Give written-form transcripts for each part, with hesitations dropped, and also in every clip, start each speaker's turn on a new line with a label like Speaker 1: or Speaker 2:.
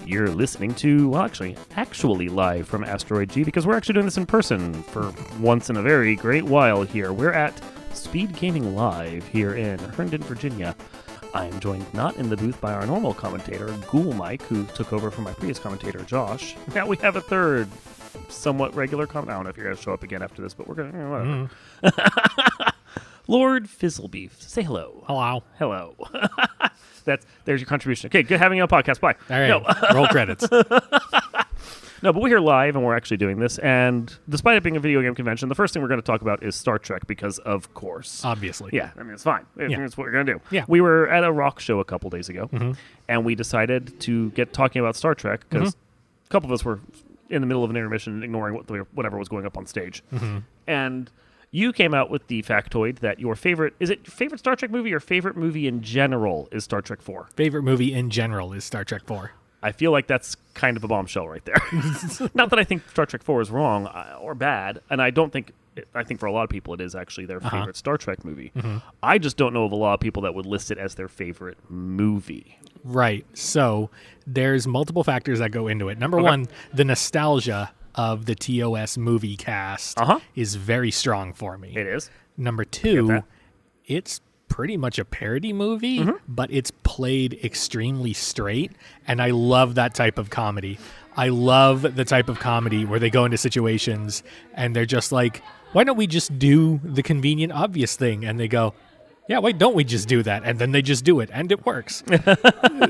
Speaker 1: You're listening to, well, actually live from Asteroid G, because we're actually doing this in person for once in a very great while here. We're at Speed Gaming Live here in Herndon, Virginia. I am joined not in the booth by our normal commentator, Ghoul Mike, who took over from my previous commentator, Josh. Now we have a third, somewhat regular I don't know if you're going to show up again after this, but we're going to, whatever. LordFizzlebeef, say hello.
Speaker 2: Hello.
Speaker 1: Hello. There's your contribution. Okay, good having you on podcast. Bye.
Speaker 2: All right, no. Roll credits.
Speaker 1: No, but we're here live, and we're actually doing this. And despite it being a video game convention, the first thing we're going to talk about is Star Trek, because of course.
Speaker 2: Obviously.
Speaker 1: Yeah, I mean, it's fine. It's what we're going to do.
Speaker 2: Yeah.
Speaker 1: We were at a rock show a couple days ago, and we decided to get talking about Star Trek, because a couple of us were in the middle of an intermission, ignoring whatever was going up on stage. And you came out with the factoid that your favorite Star Trek movie or favorite movie in general is Star Trek 4?
Speaker 2: Favorite movie in general is Star Trek 4.
Speaker 1: I feel like that's kind of a bombshell right there. Not that I think Star Trek 4 is wrong or bad, and I think for a lot of people it is actually their favorite Star Trek movie. I just don't know of a lot of people that would list it as their favorite movie.
Speaker 2: Right. So there's multiple factors that go into it. Number one, the nostalgia of the TOS movie cast is very strong for me.
Speaker 1: It is.
Speaker 2: Number two, it's pretty much a parody movie, but it's played extremely straight, and I love that type of comedy. I love the type of comedy where they go into situations and they're just like, why don't we just do the convenient, obvious thing? And they go, yeah, why don't we just do that? And then they just do it, and it works.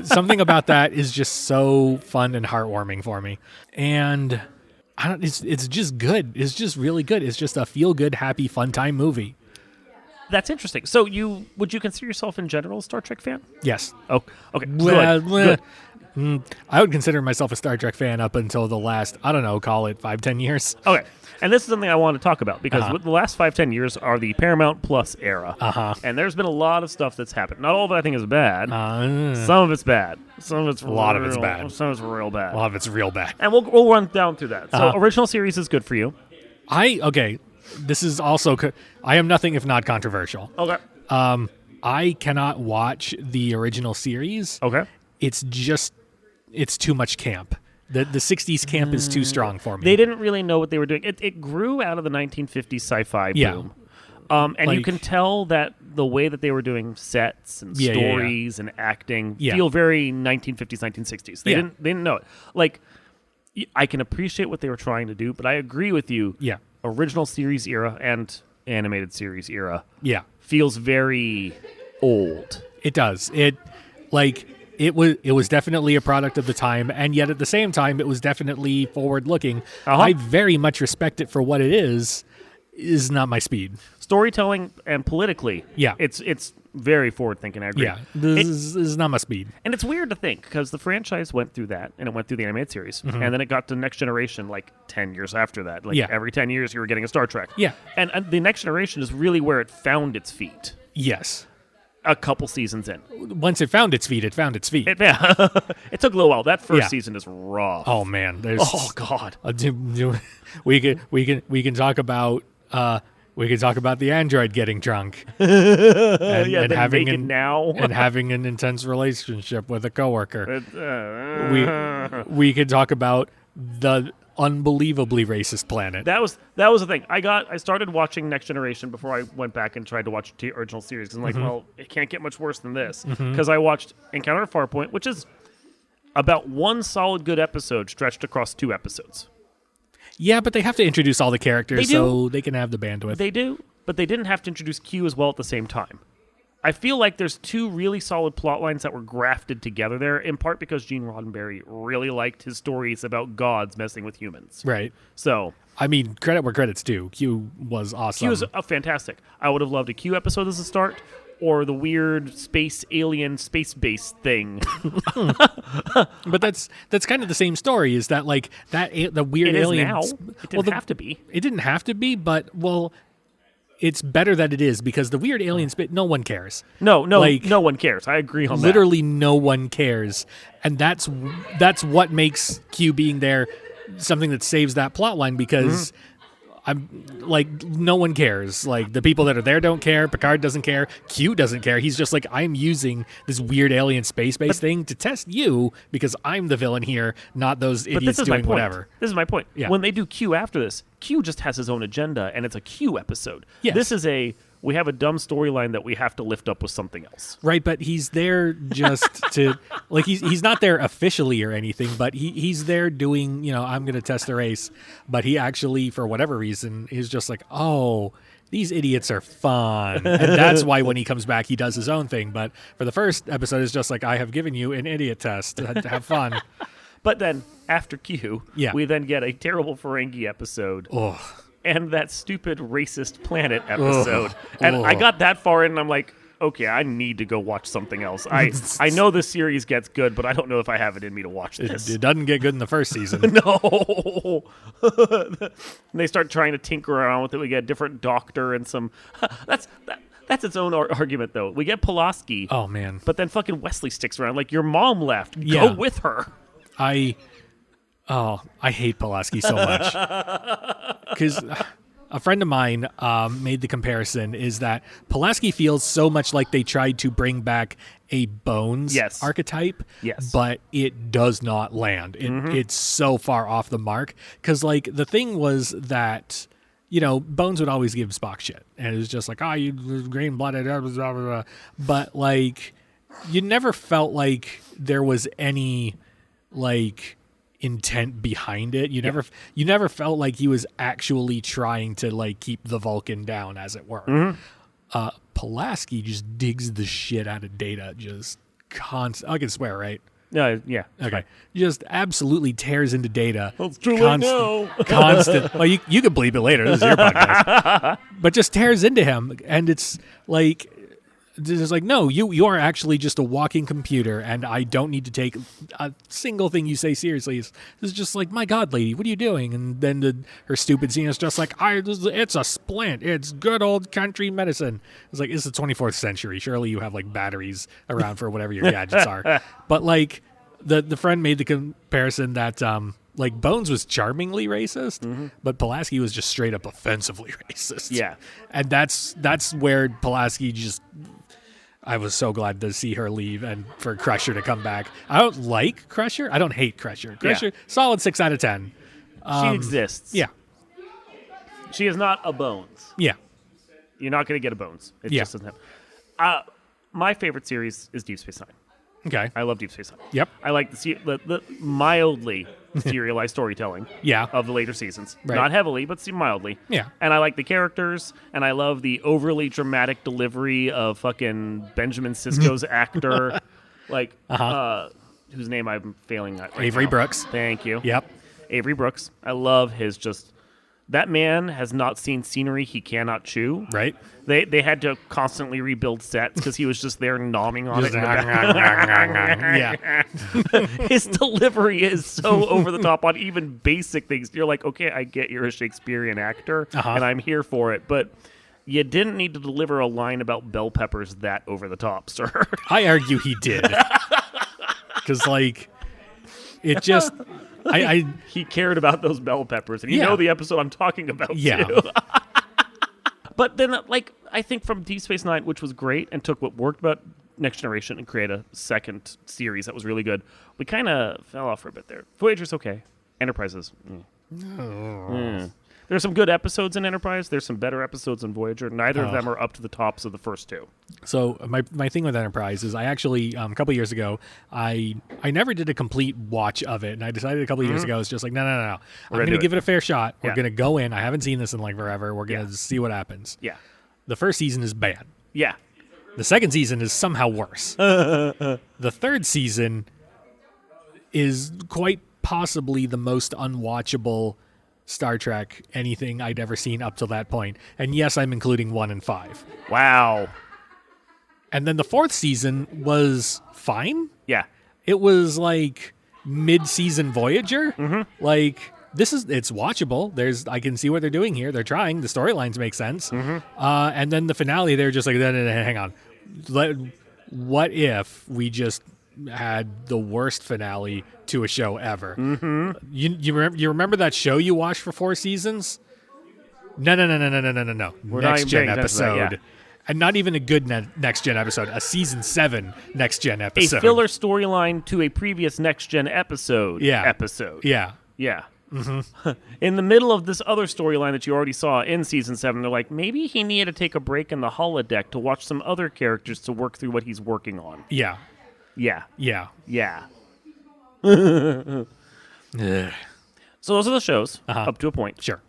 Speaker 2: Something about that is just so fun and heartwarming for me. And it's just good. It's just really good. It's just a feel-good, happy, fun time movie.
Speaker 1: That's interesting. So would you consider yourself in general a Star Trek fan?
Speaker 2: Yes.
Speaker 1: Oh, okay. Good.
Speaker 2: I would consider myself a Star Trek fan up until the last, I don't know, call it 5-10 years.
Speaker 1: Okay. And this is something I want to talk about, because the last 5-10 years are the Paramount Plus era. And there's been a lot of stuff that's happened. Not all of it I think is bad. Some of it's bad. Some of it's
Speaker 2: a lot of it's bad.
Speaker 1: Some of it's real bad.
Speaker 2: A lot of it's real bad.
Speaker 1: And we'll run down through that. So original series is good for you.
Speaker 2: This is also, I am nothing if not controversial.
Speaker 1: Okay.
Speaker 2: I cannot watch the original series.
Speaker 1: Okay.
Speaker 2: It's too much camp. The 60s camp is too strong for me.
Speaker 1: They didn't really know what they were doing. It grew out of the 1950s sci-fi boom. And you can tell that the way that they were doing sets and stories and acting feel very 1950s, 1960s. They didn't know it. Like, I can appreciate what they were trying to do, but I agree with you.
Speaker 2: Yeah.
Speaker 1: Original series era and animated series era feels very old.
Speaker 2: It does. It was definitely a product of the time, and yet at the same time it was definitely forward looking. I very much respect it for what it is not my speed.
Speaker 1: Storytelling and politically, it's very forward thinking. I agree.
Speaker 2: Yeah, this is not my speed.
Speaker 1: And it's weird to think, because the franchise went through that, and it went through the animated series, and then it got to Next Generation like 10 years after that. Like every 10 years you were getting a Star Trek.
Speaker 2: Yeah.
Speaker 1: And the Next Generation is really where it found its feet.
Speaker 2: Yes.
Speaker 1: A couple seasons in.
Speaker 2: Once it found its feet, it found its feet.
Speaker 1: It took a little while. That first season is rough.
Speaker 2: Oh man,
Speaker 1: oh god.
Speaker 2: We can talk about the android getting drunk and having an intense relationship with a coworker. We could talk about the unbelievably racist planet.
Speaker 1: That was the thing. I started watching Next Generation before I went back and tried to watch the original series, because I'm like, well, it can't get much worse than this, because I watched Encounter at Farpoint, which is about one solid good episode stretched across 2 episodes.
Speaker 2: Yeah, but they have to introduce all the characters so they can have the bandwidth.
Speaker 1: They do, but they didn't have to introduce Q as well at the same time. I feel like there's 2 really solid plot lines that were grafted together there, in part because Gene Roddenberry really liked his stories about gods messing with humans.
Speaker 2: Right.
Speaker 1: So,
Speaker 2: I mean, credit where credit's due. Q was awesome.
Speaker 1: Q was fantastic. I would have loved a Q episode as a start, or the weird alien space-based thing.
Speaker 2: But that's kind of the same story. Is that like the weird alien?
Speaker 1: It is now. It didn't have to be.
Speaker 2: It didn't have to be, but it's better that it is, because the weird alien no one cares.
Speaker 1: No one cares. I agree on that.
Speaker 2: Literally no one cares, and that's what makes Q being there something that saves that plot line, because I'm like, no one cares. Like, the people that are there don't care. Picard doesn't care. Q doesn't care. He's just like, I'm using this weird alien space-based thing to test you because I'm the villain here, not those idiots doing whatever.
Speaker 1: This is my point.
Speaker 2: Yeah.
Speaker 1: When they do Q after this, Q just has his own agenda, and it's a Q episode.
Speaker 2: Yes.
Speaker 1: This is we have a dumb storyline that we have to lift up with something else.
Speaker 2: Right, but he's there just to, like, he's not there officially or anything, but he's there doing, I'm going to test the race. But he actually, for whatever reason, is just like, oh, these idiots are fun. And that's why when he comes back, he does his own thing. But for the first episode, it's just like, I have given you an idiot test to have fun.
Speaker 1: But then, after Q,
Speaker 2: Yeah.
Speaker 1: we then get a terrible Ferengi episode.
Speaker 2: Oh.
Speaker 1: And that stupid racist planet episode. And I got that far in, and I'm like, okay, I need to go watch something else. I know the series gets good, but I don't know if I have it in me to watch this.
Speaker 2: It doesn't get good in the first season.
Speaker 1: No. And they start trying to tinker around with it. We get a different doctor and some... That's its own argument, though. We get Pulaski.
Speaker 2: Oh, man.
Speaker 1: But then fucking Wesley sticks around. Like, your mom left.
Speaker 2: Yeah.
Speaker 1: Go with her.
Speaker 2: I hate Pulaski so much. Because a friend of mine made the comparison is that Pulaski feels so much like they tried to bring back a Bones archetype, but it does not land. It's so far off the mark. Because, like, the thing was that, Bones would always give Spock shit. And it was just like, you green-blooded, blah, blah, blah, blah. But, like, you never felt like there was any, like, intent behind it. You never felt like he was actually trying to, like, keep the Vulcan down, as it were. Pulaski just digs the shit out of Data, just constant. I can swear, right?
Speaker 1: Yeah.
Speaker 2: Okay. Just absolutely tears into Data.
Speaker 1: Well, it's too late now.
Speaker 2: Constant. Well, you can bleep it later. This is your podcast. But just tears into him, and it's like, no, you are actually just a walking computer, and I don't need to take a single thing you say seriously. It's just like, my God, lady, what are you doing? And then her stupid scene is just like, it's a splint. It's good old country medicine. It's like, it's the 24th century. Surely you have, like, batteries around for whatever your gadgets are. But, like, the friend made the comparison that, like, Bones was charmingly racist, but Pulaski was just straight up offensively racist.
Speaker 1: Yeah.
Speaker 2: And that's where Pulaski just... I was so glad to see her leave and for Crusher to come back. I don't like Crusher. I don't hate Crusher. Crusher, solid 6 out of 10.
Speaker 1: She exists.
Speaker 2: Yeah.
Speaker 1: She is not a Bones.
Speaker 2: Yeah.
Speaker 1: You're not going to get a Bones. It just doesn't have... my favorite series is Deep Space Nine.
Speaker 2: Okay.
Speaker 1: I love Deep Space Nine.
Speaker 2: Yep.
Speaker 1: I like the mildly serialized storytelling of the later seasons.
Speaker 2: Right.
Speaker 1: Not heavily, but mildly.
Speaker 2: Yeah.
Speaker 1: And I like the characters, and I love the overly dramatic delivery of fucking Benjamin Sisko's actor. Like, whose name I'm failing at right
Speaker 2: Avery
Speaker 1: now.
Speaker 2: Brooks.
Speaker 1: Thank you.
Speaker 2: Yep.
Speaker 1: Avery Brooks. I love his just... That man has not seen scenery he cannot chew.
Speaker 2: Right.
Speaker 1: They had to constantly rebuild sets because he was just there nomming on it.
Speaker 2: Yeah.
Speaker 1: His delivery is so over the top on even basic things. You're like, okay, I get you're a Shakespearean actor, and I'm here for it, but you didn't need to deliver a line about bell peppers that over the top, sir.
Speaker 2: I argue he did. Because, like, it just...
Speaker 1: He cared about those bell peppers, and you know the episode I'm talking about, too. But then, like, I think from Deep Space Nine, which was great and took what worked about Next Generation and create a second series that was really good, we kind of fell off for a bit there. Voyager's okay. Enterprise's... There's some good episodes in Enterprise. There's some better episodes in Voyager. Neither of them are up to the tops of the first two.
Speaker 2: So my thing with Enterprise is I actually, a couple years ago, I never did a complete watch of it. And I decided a couple years ago, it's just like, no. I'm going to give it a fair shot. We're going to go in. I haven't seen this in like forever. We're going to see what happens.
Speaker 1: Yeah.
Speaker 2: The first season is bad.
Speaker 1: Yeah.
Speaker 2: The second season is somehow worse. The third season is quite possibly the most unwatchable Star Trek anything I'd ever seen up till that point. And yes, I'm including 1 and 5.
Speaker 1: Wow.
Speaker 2: And then the fourth season was fine.
Speaker 1: Yeah.
Speaker 2: It was like mid-season Voyager. Like, it's watchable. I can see what they're doing here. They're trying. The storylines make sense. And then the finale, they're just like, hang on. What if we just had the worst finale to a show ever? You remember that show you watched for 4 seasons? No.
Speaker 1: We're not
Speaker 2: Next
Speaker 1: even
Speaker 2: gen
Speaker 1: paying attention to that,
Speaker 2: episode.
Speaker 1: yeah.
Speaker 2: And not even a good next gen episode, a season 7 next gen episode.
Speaker 1: A filler storyline to a previous next gen episode. Episode.
Speaker 2: Yeah.
Speaker 1: Yeah. In the middle of this other storyline that you already saw in season 7, they're like, maybe he needed to take a break in the holodeck to watch some other characters to work through what he's working on.
Speaker 2: Yeah.
Speaker 1: Yeah.
Speaker 2: Yeah.
Speaker 1: So those are the shows up to a point.
Speaker 2: Sure.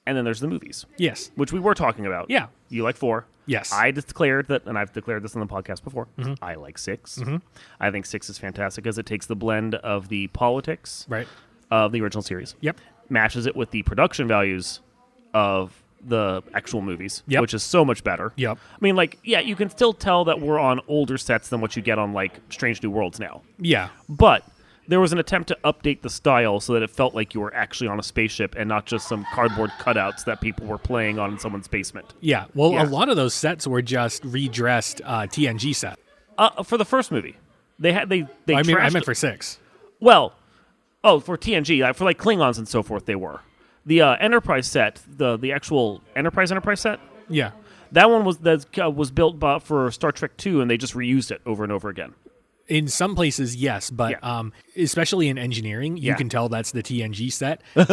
Speaker 1: And then there's the movies.
Speaker 2: Yes.
Speaker 1: Which we were talking about.
Speaker 2: Yeah.
Speaker 1: You like 4.
Speaker 2: Yes.
Speaker 1: I declared that, and I've declared this on the podcast before, I like 6. I think 6 is fantastic because it takes the blend of the politics
Speaker 2: Right.
Speaker 1: of the original series.
Speaker 2: Yep.
Speaker 1: Matches it with the production values of the actual movies,
Speaker 2: Yep.
Speaker 1: which is so much better.
Speaker 2: Yep.
Speaker 1: I mean, like, yeah, you can still tell that we're on older sets than what you get on, like, Strange New Worlds now.
Speaker 2: Yeah.
Speaker 1: But there was an attempt to update the style so that it felt like you were actually on a spaceship and not just some cardboard cutouts that people were playing on in someone's basement.
Speaker 2: Yeah. Well,
Speaker 1: Yeah.
Speaker 2: a lot of those sets were just redressed TNG set.
Speaker 1: For the first movie, they I
Speaker 2: meant for 6.
Speaker 1: Well, for TNG, for like Klingons and so forth, they were. The Enterprise set, the actual Enterprise set,
Speaker 2: Yeah.
Speaker 1: that one was built for Star Trek II, and they just reused it over and over again.
Speaker 2: In some places, yes, but especially in engineering, you
Speaker 1: Yeah.
Speaker 2: can tell that's the TNG set. And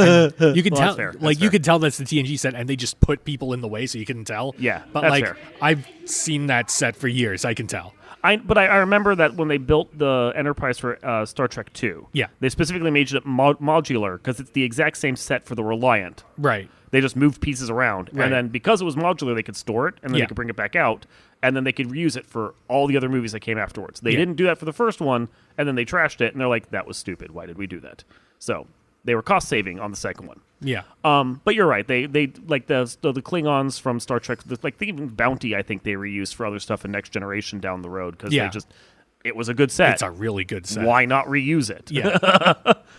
Speaker 2: you can
Speaker 1: Well,
Speaker 2: tell,
Speaker 1: that's fair.
Speaker 2: like
Speaker 1: That's
Speaker 2: you
Speaker 1: fair.
Speaker 2: can tell that's the TNG set, and they just put people in the way so you can tell.
Speaker 1: Yeah,
Speaker 2: but
Speaker 1: that's
Speaker 2: like
Speaker 1: fair.
Speaker 2: I've seen that set for years, I can tell.
Speaker 1: But I remember that when they built the Enterprise for Star Trek II,
Speaker 2: Yeah.
Speaker 1: they specifically made it modular because it's the exact same set for the Reliant.
Speaker 2: Right.
Speaker 1: They just moved pieces around.
Speaker 2: Right.
Speaker 1: And then because it was modular, they could store it, and then
Speaker 2: Yeah.
Speaker 1: they could bring it back out, and then they could reuse it for all the other movies that came afterwards. They
Speaker 2: Yeah.
Speaker 1: didn't do that for the first one, and then they trashed it, and they're like, that was stupid. Why did we do that? So they were cost-saving on the second one.
Speaker 2: Yeah.
Speaker 1: But you're right. They like the Klingons from Star Trek, even Bounty, I think they reused for other stuff in Next Generation down the road because
Speaker 2: Yeah.
Speaker 1: it was a good set.
Speaker 2: It's a really good set.
Speaker 1: Why not reuse it?
Speaker 2: Yeah.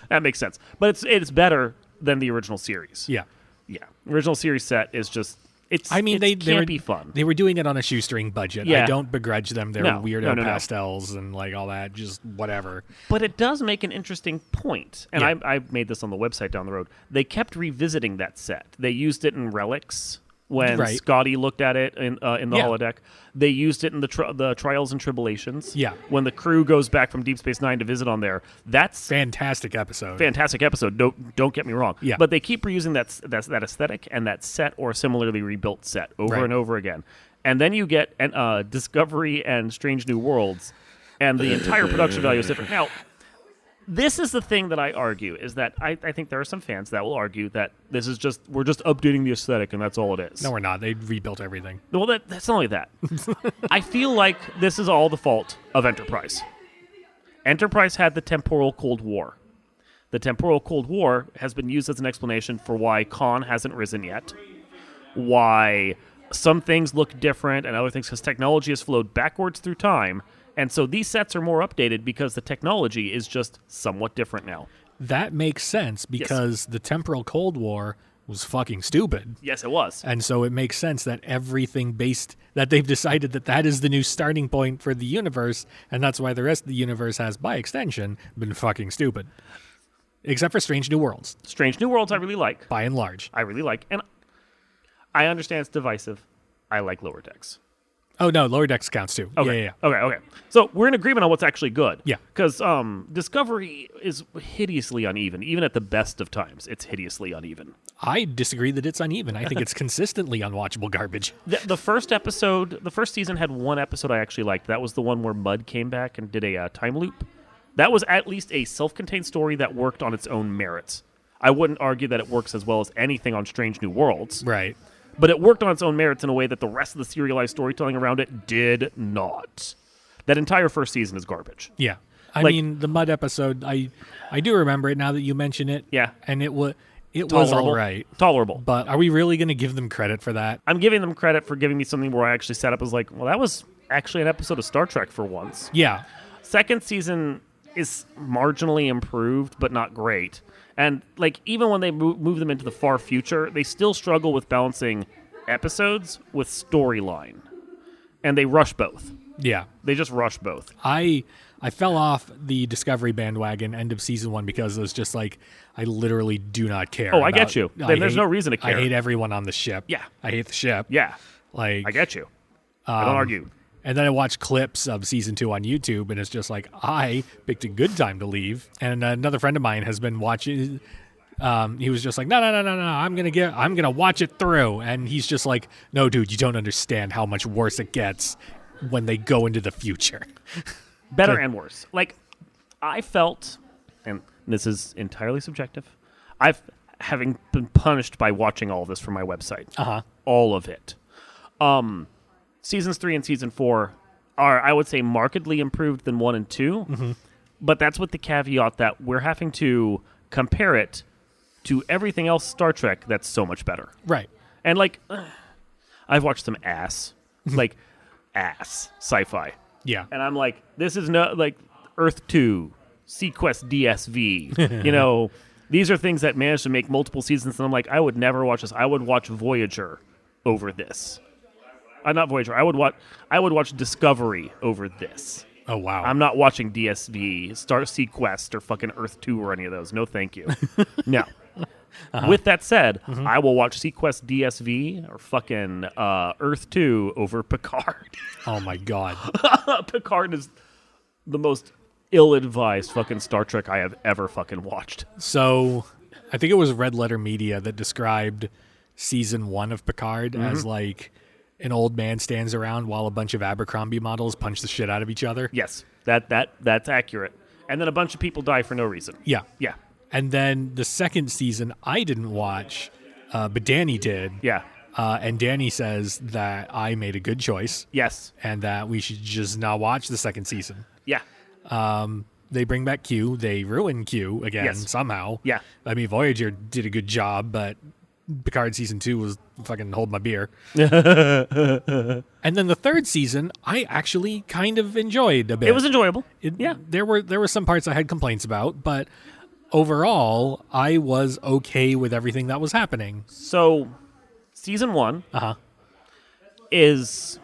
Speaker 1: That makes sense. But it's better than the original series.
Speaker 2: Yeah.
Speaker 1: Yeah. Original series set is just
Speaker 2: They
Speaker 1: can't be fun.
Speaker 2: They were doing it on a shoestring budget.
Speaker 1: Yeah.
Speaker 2: I don't begrudge them their
Speaker 1: No.
Speaker 2: weirdo
Speaker 1: No.
Speaker 2: pastels and like all that. Just whatever.
Speaker 1: But it does make an interesting point, and
Speaker 2: Yeah.
Speaker 1: I made this on the website down the road. They kept revisiting that set. They used it in Relics when
Speaker 2: Right.
Speaker 1: Scotty looked at it in the
Speaker 2: Yeah.
Speaker 1: holodeck. They used it in the Trials and Tribulations.
Speaker 2: Yeah.
Speaker 1: When the crew goes back from Deep Space Nine to visit on there. That's
Speaker 2: Fantastic episode.
Speaker 1: fantastic episode. Don't get me wrong.
Speaker 2: Yeah.
Speaker 1: But they keep reusing that aesthetic and that set or similarly rebuilt set over
Speaker 2: Right.
Speaker 1: and over again. And then you get Discovery and Strange New Worlds, and the entire production value is different. Now, this is the thing that I argue, is that I think there are some fans that will argue that this is we're just updating the aesthetic and that's all it is.
Speaker 2: No, we're not. They rebuilt everything.
Speaker 1: Well, that's not only that. I feel like this is all the fault of Enterprise. Enterprise had the temporal Cold War. The temporal Cold War has been used as an explanation for why Khan hasn't risen yet, why some things look different and other things, because technology has flowed backwards through time, and so these sets are more updated because the technology is just somewhat different now.
Speaker 2: That makes sense because the temporal Cold War was fucking stupid.
Speaker 1: Yes, it was.
Speaker 2: And so it makes sense that everything that they've decided that is the new starting point for the universe, and that's why the rest of the universe has, by extension, been fucking stupid. Except for Strange New Worlds,
Speaker 1: Strange New Worlds I really like.
Speaker 2: by and large.
Speaker 1: I really like. And I understand it's divisive. I like Lower Decks.
Speaker 2: Oh, no, Lower Decks counts too.
Speaker 1: Okay.
Speaker 2: Yeah.
Speaker 1: Okay. So we're in agreement on what's actually good.
Speaker 2: Yeah.
Speaker 1: Because Discovery is hideously uneven. Even at the best of times, it's hideously uneven.
Speaker 2: I disagree that it's uneven. I think it's consistently unwatchable garbage.
Speaker 1: The first season had one episode I actually liked. That was the one where Mudd came back and did a time loop. That was at least a self-contained story that worked on its own merits. I wouldn't argue that it works as well as anything on Strange New Worlds.
Speaker 2: Right.
Speaker 1: But it worked on its own merits in a way that the rest of the serialized storytelling around it did not. That entire first season is garbage.
Speaker 2: Yeah. I
Speaker 1: Like-
Speaker 2: mean, the Mud episode, I do remember it now that you mention it.
Speaker 1: Yeah.
Speaker 2: And it was
Speaker 1: Tolerable.
Speaker 2: all right.
Speaker 1: Tolerable.
Speaker 2: But are we really going to give them credit for that?
Speaker 1: I'm giving them credit for giving me something where I actually sat up as like, well, that was actually an episode of Star Trek for once.
Speaker 2: Yeah.
Speaker 1: Second season is marginally improved, but not great. And like even when they move them into the far future, they still struggle with balancing episodes with storyline. And they rush both.
Speaker 2: Yeah.
Speaker 1: They just rush both.
Speaker 2: I fell off the Discovery bandwagon end of season 1 because it was just like, I literally do not care.
Speaker 1: Oh, I get you. Then there's no reason to care.
Speaker 2: I hate everyone on the ship.
Speaker 1: Yeah.
Speaker 2: I hate the ship.
Speaker 1: Yeah.
Speaker 2: Like,
Speaker 1: I get you. I don't argue.
Speaker 2: And then I watched clips of season 2 on YouTube, and it's just like, I picked a good time to leave. And another friend of mine has been watching. He was just like, no, I'm gonna watch it through. And he's just like, no, dude, you don't understand how much worse it gets when they go into the future.
Speaker 1: Better and worse. Like, I felt, and this is entirely subjective, having been punished by watching all of this from my website. All of it. Seasons 3 and season 4 are, I would say, markedly improved than 1 and 2. But that's with the caveat that we're having to compare it to everything else Star Trek that's so much better.
Speaker 2: Right.
Speaker 1: And, like, I've watched some ass sci-fi.
Speaker 2: Yeah.
Speaker 1: And I'm like, this is no, like, Earth 2, Sequest DSV. You know, these are things that managed to make multiple seasons. And I'm like, I would never watch this. I would watch Voyager over this. Not Voyager. I would watch Discovery over this.
Speaker 2: Oh, wow.
Speaker 1: I'm not watching DSV, Star Sequest, or fucking Earth 2 or any of those. No, thank you. No. With that said, I will watch Sequest DSV or fucking Earth 2 over Picard.
Speaker 2: Oh, my God.
Speaker 1: Picard is the most ill-advised fucking Star Trek I have ever fucking watched.
Speaker 2: So, I think it was Red Letter Media that described season 1 of Picard as like an old man stands around while a bunch of Abercrombie models punch the shit out of each other.
Speaker 1: Yes, that's accurate. And then a bunch of people die for no reason.
Speaker 2: Yeah.
Speaker 1: Yeah.
Speaker 2: And then the second season I didn't watch, but Danny did.
Speaker 1: Yeah.
Speaker 2: And Danny says that I made a good choice.
Speaker 1: Yes.
Speaker 2: And that we should just not watch the second season.
Speaker 1: Yeah.
Speaker 2: They bring back Q. They ruin Q again somehow.
Speaker 1: Yeah.
Speaker 2: I mean, Voyager did a good job, but Picard season 2 was fucking hold my beer. And then the third season, I actually kind of enjoyed a bit.
Speaker 1: It was enjoyable.
Speaker 2: There were some parts I had complaints about, but overall, I was okay with everything that was happening.
Speaker 1: So, season 1 is...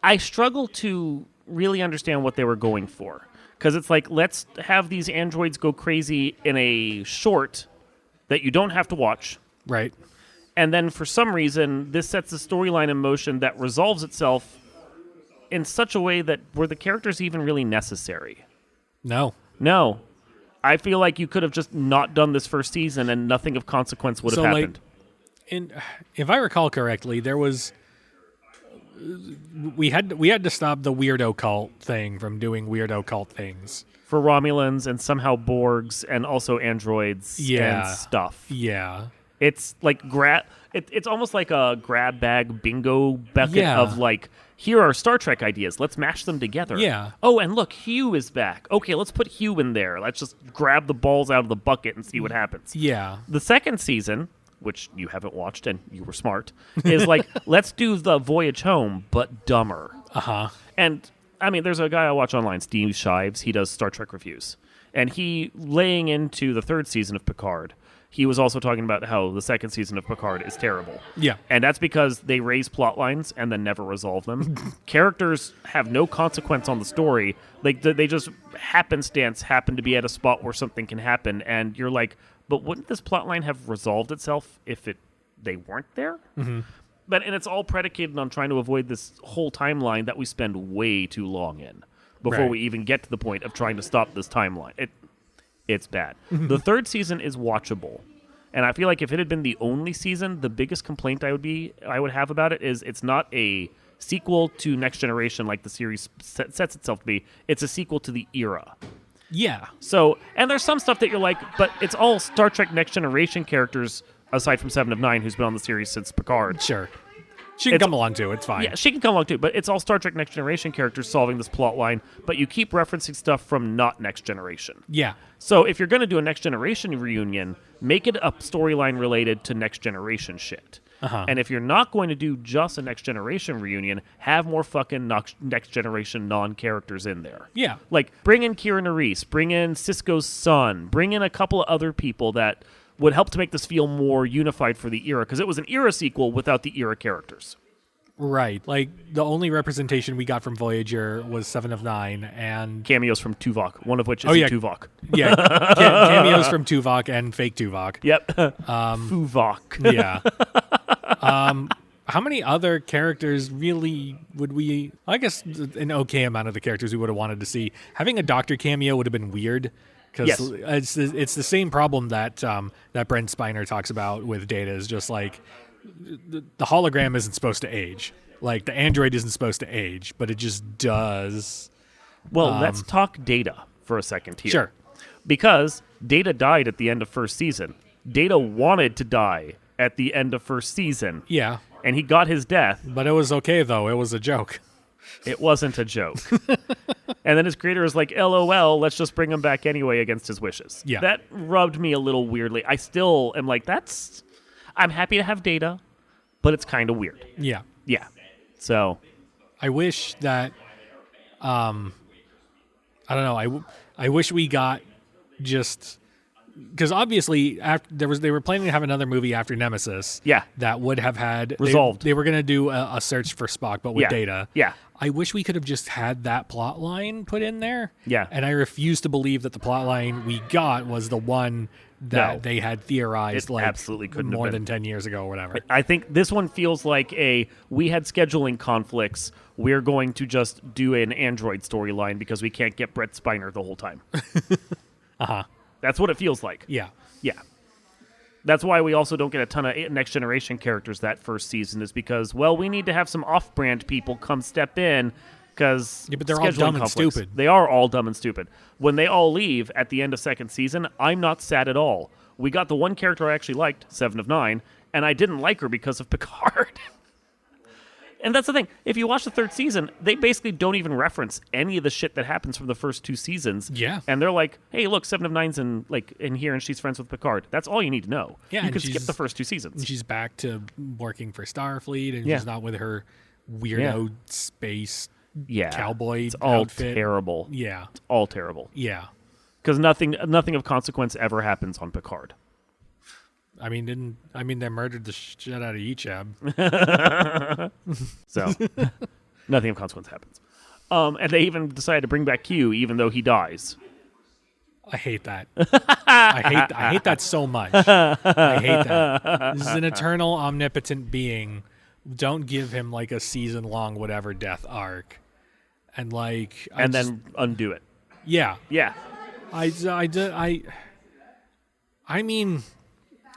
Speaker 1: I struggle to really understand what they were going for. Because it's like, let's have these androids go crazy in a short that you don't have to watch.
Speaker 2: Right.
Speaker 1: And then for some reason, this sets a storyline in motion that resolves itself in such a way that were the characters even really necessary?
Speaker 2: No.
Speaker 1: I feel like you could have just not done this first season and nothing of consequence would have happened.
Speaker 2: If I recall correctly, there was... We had to stop the weirdo cult thing from doing weirdo cult things.
Speaker 1: For Romulans and somehow Borgs and also androids and stuff.
Speaker 2: Yeah.
Speaker 1: It's like it's almost like a grab bag bingo bucket of like, here are Star Trek ideas. Let's mash them together.
Speaker 2: Yeah.
Speaker 1: Oh, and look, Hugh is back. Okay, let's put Hugh in there. Let's just grab the balls out of the bucket and see what happens.
Speaker 2: Yeah.
Speaker 1: The second season, which you haven't watched and you were smart, is like, let's do the voyage home, but dumber. And I mean, there's a guy I watch online, Steve Shives. He does Star Trek reviews. And he, laying into the third season of Picard, he was also talking about how the second season of Picard is terrible.
Speaker 2: Yeah.
Speaker 1: And that's because they raise plot lines and then never resolve them. Characters have no consequence on the story. Like, they just happen to be at a spot where something can happen. And you're like, but wouldn't this plot line have resolved itself if they weren't there? And it's all predicated on trying to avoid this whole timeline that we spend way too long in before we even get to the point of trying to stop this timeline. It's bad. The third season is watchable. And I feel like if it had been the only season, the biggest complaint I would have about it is it's not a sequel to Next Generation like the series sets itself to be. It's a sequel to the era.
Speaker 2: Yeah.
Speaker 1: So, and there's some stuff that you're like, but it's all Star Trek Next Generation characters aside from Seven of Nine, who's been on the series since Picard.
Speaker 2: Sure. She can come along too. It's fine.
Speaker 1: Yeah, she can come along too. But it's all Star Trek Next Generation characters solving this plot line. But you keep referencing stuff from not Next Generation.
Speaker 2: Yeah.
Speaker 1: So if you're going to do a Next Generation reunion, make it a storyline related to Next Generation shit. And if you're not going to do just a Next Generation reunion, have more fucking Next Generation non-characters in there.
Speaker 2: Yeah.
Speaker 1: Like, bring in Kira Nerys, bring in Sisko's son, bring in a couple of other people that would help to make this feel more unified for the era, because it was an era sequel without the era characters.
Speaker 2: Right. Like, the only representation we got from Voyager was 7 of 9, and...
Speaker 1: Cameos from Tuvok, one of which is Tuvok.
Speaker 2: Yeah, cameos from Tuvok and fake Tuvok.
Speaker 1: Yep. Tuvok.
Speaker 2: Yeah. How many other characters really would we... I guess an okay amount of the characters we would have wanted to see. Having a Doctor cameo would have been weird, because it's the same problem that that Brent Spiner talks about with Data, is just like... The hologram isn't supposed to age. Like, the android isn't supposed to age, but it just does.
Speaker 1: Well, let's talk Data for a second here.
Speaker 2: Sure.
Speaker 1: Because Data died at the end of first season. Data wanted to die at the end of first season.
Speaker 2: Yeah.
Speaker 1: And he got his death.
Speaker 2: But it was okay, though. It was a joke.
Speaker 1: It wasn't a joke. And then his creator is like, LOL, let's just bring him back anyway against his wishes.
Speaker 2: Yeah.
Speaker 1: That rubbed me a little weirdly. I still am like, I'm happy to have Data, but it's kind of weird.
Speaker 2: Yeah.
Speaker 1: Yeah. So.
Speaker 2: I wish that, I don't know, I wish we got just, because obviously they were planning to have another movie after Nemesis.
Speaker 1: Yeah.
Speaker 2: That would have had.
Speaker 1: Resolved.
Speaker 2: They were going to do a search for Spock, but with Data.
Speaker 1: Yeah.
Speaker 2: I wish we could have just had that plot line put in there.
Speaker 1: Yeah.
Speaker 2: And I refuse to believe that the plot line we got was the one that they had theorized
Speaker 1: absolutely couldn't
Speaker 2: more
Speaker 1: have been.
Speaker 2: than 10 years ago or whatever.
Speaker 1: I think this one feels like we had scheduling conflicts. We're going to just do an Android storyline because we can't get Brett Spiner the whole time.
Speaker 2: Uh-huh.
Speaker 1: That's what it feels like.
Speaker 2: Yeah.
Speaker 1: Yeah. That's why we also don't get a ton of Next Generation characters that first season, is because, well, we need to have some off-brand people come step in because
Speaker 2: but they're all dumb and stupid.
Speaker 1: They are all dumb and stupid. When they all leave at the end of second season, I'm not sad at all. We got the one character I actually liked, 7 of 9, and I didn't like her because of Picard. And that's the thing. If you watch the third season, they basically don't even reference any of the shit that happens from the first 2 seasons.
Speaker 2: Yeah.
Speaker 1: And they're like, hey, look, 7 of 9's in here, and she's friends with Picard. That's all you need to know.
Speaker 2: Yeah,
Speaker 1: you can skip the first 2 seasons.
Speaker 2: And she's back to working for Starfleet, and she's not with her weirdo space cowboy
Speaker 1: it's all
Speaker 2: outfit.
Speaker 1: Terrible.
Speaker 2: Yeah.
Speaker 1: It's all terrible.
Speaker 2: Yeah.
Speaker 1: Because nothing of consequence ever happens on Picard.
Speaker 2: I mean, they murdered the shit out of Ichab.
Speaker 1: So, nothing of consequence happens. And they even decided to bring back Q, even though he dies.
Speaker 2: I hate that. I hate that so much. I hate that. This is an eternal, omnipotent being. Don't give him like a season-long whatever death arc, and
Speaker 1: then undo it.
Speaker 2: Yeah.
Speaker 1: Yeah.
Speaker 2: I mean,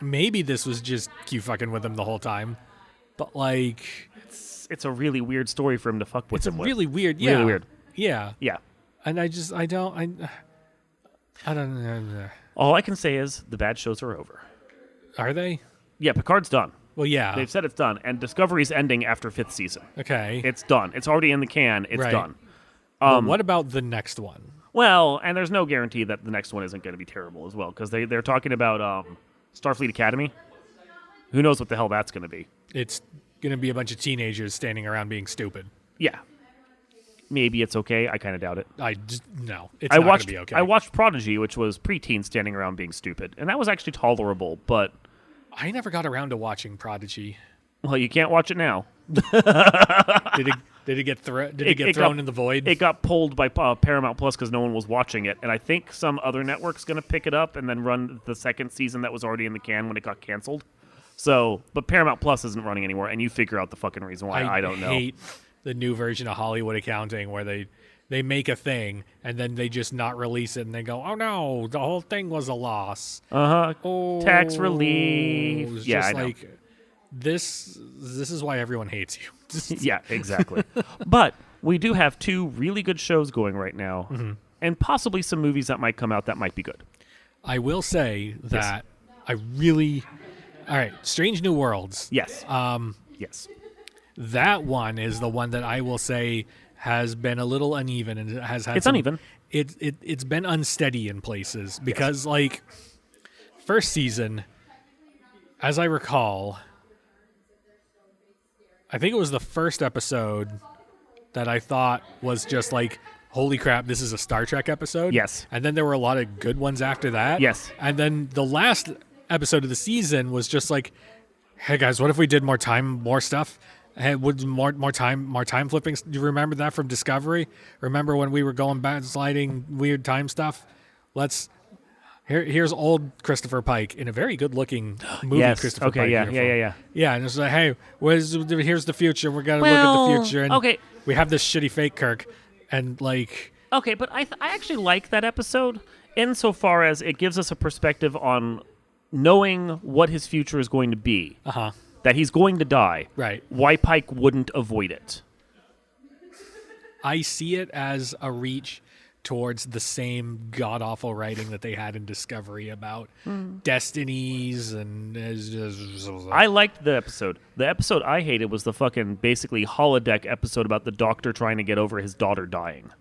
Speaker 2: maybe this was just Q fucking with him the whole time, but
Speaker 1: it's a really weird story for him to fuck with.
Speaker 2: It's really weird. Yeah.
Speaker 1: Really weird.
Speaker 2: Yeah.
Speaker 1: Yeah.
Speaker 2: And I don't know.
Speaker 1: All I can say is the bad shows are over.
Speaker 2: Are they?
Speaker 1: Yeah, Picard's done.
Speaker 2: Well, yeah.
Speaker 1: They've said it's done, and Discovery's ending after 5th season.
Speaker 2: Okay.
Speaker 1: It's done. It's already in the can. It's done.
Speaker 2: But what about the next one?
Speaker 1: Well, and there's no guarantee that the next one isn't going to be terrible as well, because they're talking about Starfleet Academy. Who knows what the hell that's going to be?
Speaker 2: It's going to be a bunch of teenagers standing around being stupid.
Speaker 1: Yeah. Maybe it's okay. I kind of doubt it.
Speaker 2: No, it's not going to be okay.
Speaker 1: I watched Prodigy, which was preteens standing around being stupid, and that was actually tolerable, but...
Speaker 2: I never got around to watching Prodigy.
Speaker 1: Well, you can't watch it now.
Speaker 2: Did it get thrown in the void?
Speaker 1: It got pulled by Paramount Plus because no one was watching it, and I think some other network's going to pick it up and then run the second season that was already in the can when it got canceled. So, but Paramount Plus isn't running anymore, and you figure out the fucking reason why. I don't know.
Speaker 2: I hate the new version of Hollywood Accounting where they make a thing and then they just not release it and they go, oh no, the whole thing was a loss. Oh,
Speaker 1: tax relief.
Speaker 2: Yeah,
Speaker 1: I know.
Speaker 2: This is why everyone hates you.
Speaker 1: Yeah, exactly. But we do have 2 really good shows going right now, and possibly some movies that might come out that might be good.
Speaker 2: I will say that I really... All right, Strange New Worlds.
Speaker 1: Yes. Yes.
Speaker 2: That one is the one that I will say has been a little uneven, and it has had
Speaker 1: uneven.
Speaker 2: It's been unsteady in places because first season, as I recall, I think it was the first episode that I thought was just like, holy crap, this is a Star Trek episode.
Speaker 1: Yes.
Speaker 2: And then there were a lot of good ones after that.
Speaker 1: Yes.
Speaker 2: And then the last episode of the season was just like, hey guys, what if we did more time, more stuff? Hey, would more time flipping? Do you remember that from Discovery? Remember when we were going back sliding weird time stuff? Here's old Christopher Pike in a very good looking movie.
Speaker 1: Yes.
Speaker 2: Christopher
Speaker 1: Okay.
Speaker 2: Pike
Speaker 1: Yeah.
Speaker 2: uniform.
Speaker 1: Yeah.
Speaker 2: Yeah, and it's like, hey, here's the future. We're gonna look at the future, and
Speaker 1: okay.
Speaker 2: we have this shitty fake Kirk, and like,
Speaker 1: Okay, but I actually like that episode insofar as it gives us a perspective on knowing what his future is going to be. That he's going to die.
Speaker 2: Right.
Speaker 1: Why Pike wouldn't avoid it.
Speaker 2: I see it as a reach towards the same god-awful writing that they had in Discovery about destinies and...
Speaker 1: I liked the episode. The episode I hated was the fucking basically holodeck episode about the Doctor trying to get over his daughter dying.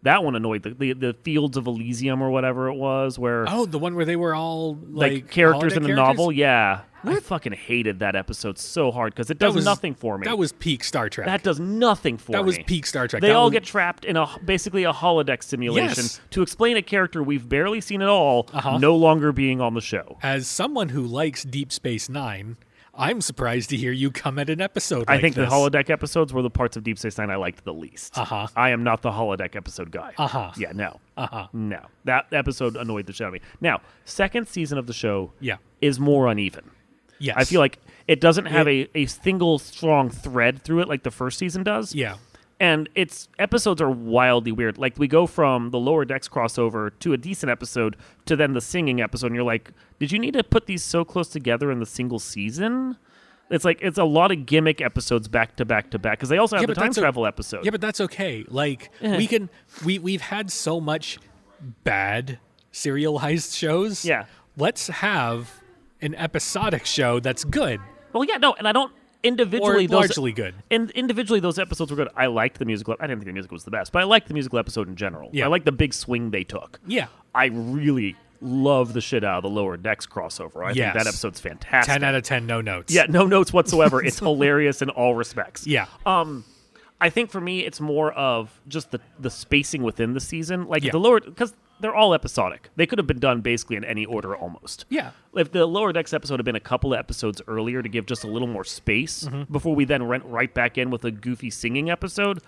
Speaker 1: That one annoyed the Fields of Elysium or whatever it was, where
Speaker 2: the one where they were all like
Speaker 1: characters in the
Speaker 2: characters?
Speaker 1: novel. Yeah, I fucking hated that episode so hard because it does nothing for me.
Speaker 2: That was peak Star Trek.
Speaker 1: That does nothing for me.
Speaker 2: That was peak Star Trek.
Speaker 1: They all get trapped in basically a holodeck simulation
Speaker 2: Yes.
Speaker 1: to explain a character we've barely seen at all, no longer being on the show.
Speaker 2: As someone who likes Deep Space Nine, I'm surprised to hear you come at an episode like
Speaker 1: I think
Speaker 2: this.
Speaker 1: the holodeck episodes were the parts of Deep Space Nine I liked the least.
Speaker 2: Uh-huh.
Speaker 1: I am not the holodeck episode guy. Yeah, no. No. That episode annoyed the shit out of me. Now, second season of the show is more uneven.
Speaker 2: Yes.
Speaker 1: I feel like it doesn't have a single strong thread through it like the first season does.
Speaker 2: Yeah.
Speaker 1: And its episodes are wildly weird. Like, we go from the Lower Decks crossover to a decent episode to then the singing episode, and you're like, did you need to put these so close together in the single season? It's like, it's a lot of gimmick episodes back to back to back, because they also have the time travel episode.
Speaker 2: Yeah, but that's okay. Like, we've had so much bad serialized shows.
Speaker 1: Yeah.
Speaker 2: Let's have an episodic show that's good.
Speaker 1: Well, yeah, no, and I don't... Individually,
Speaker 2: or largely good.
Speaker 1: And individually, those episodes were good. I liked the musical. I didn't think the musical was the best, but I liked the musical episode in general.
Speaker 2: Yeah.
Speaker 1: I liked the big swing they took.
Speaker 2: Yeah.
Speaker 1: I really love the shit out of the Lower Decks crossover. I think that episode's fantastic.
Speaker 2: 10 out of 10, no notes.
Speaker 1: Yeah, no notes whatsoever. It's hilarious in all respects.
Speaker 2: Yeah.
Speaker 1: I think for me, it's more of just the spacing within the season. Like the lower, because they're all episodic. They could have been done basically in any order almost.
Speaker 2: Yeah.
Speaker 1: If the Lower Decks episode had been a couple of episodes earlier to give just a little more space before we then went right back in with a goofy singing episode,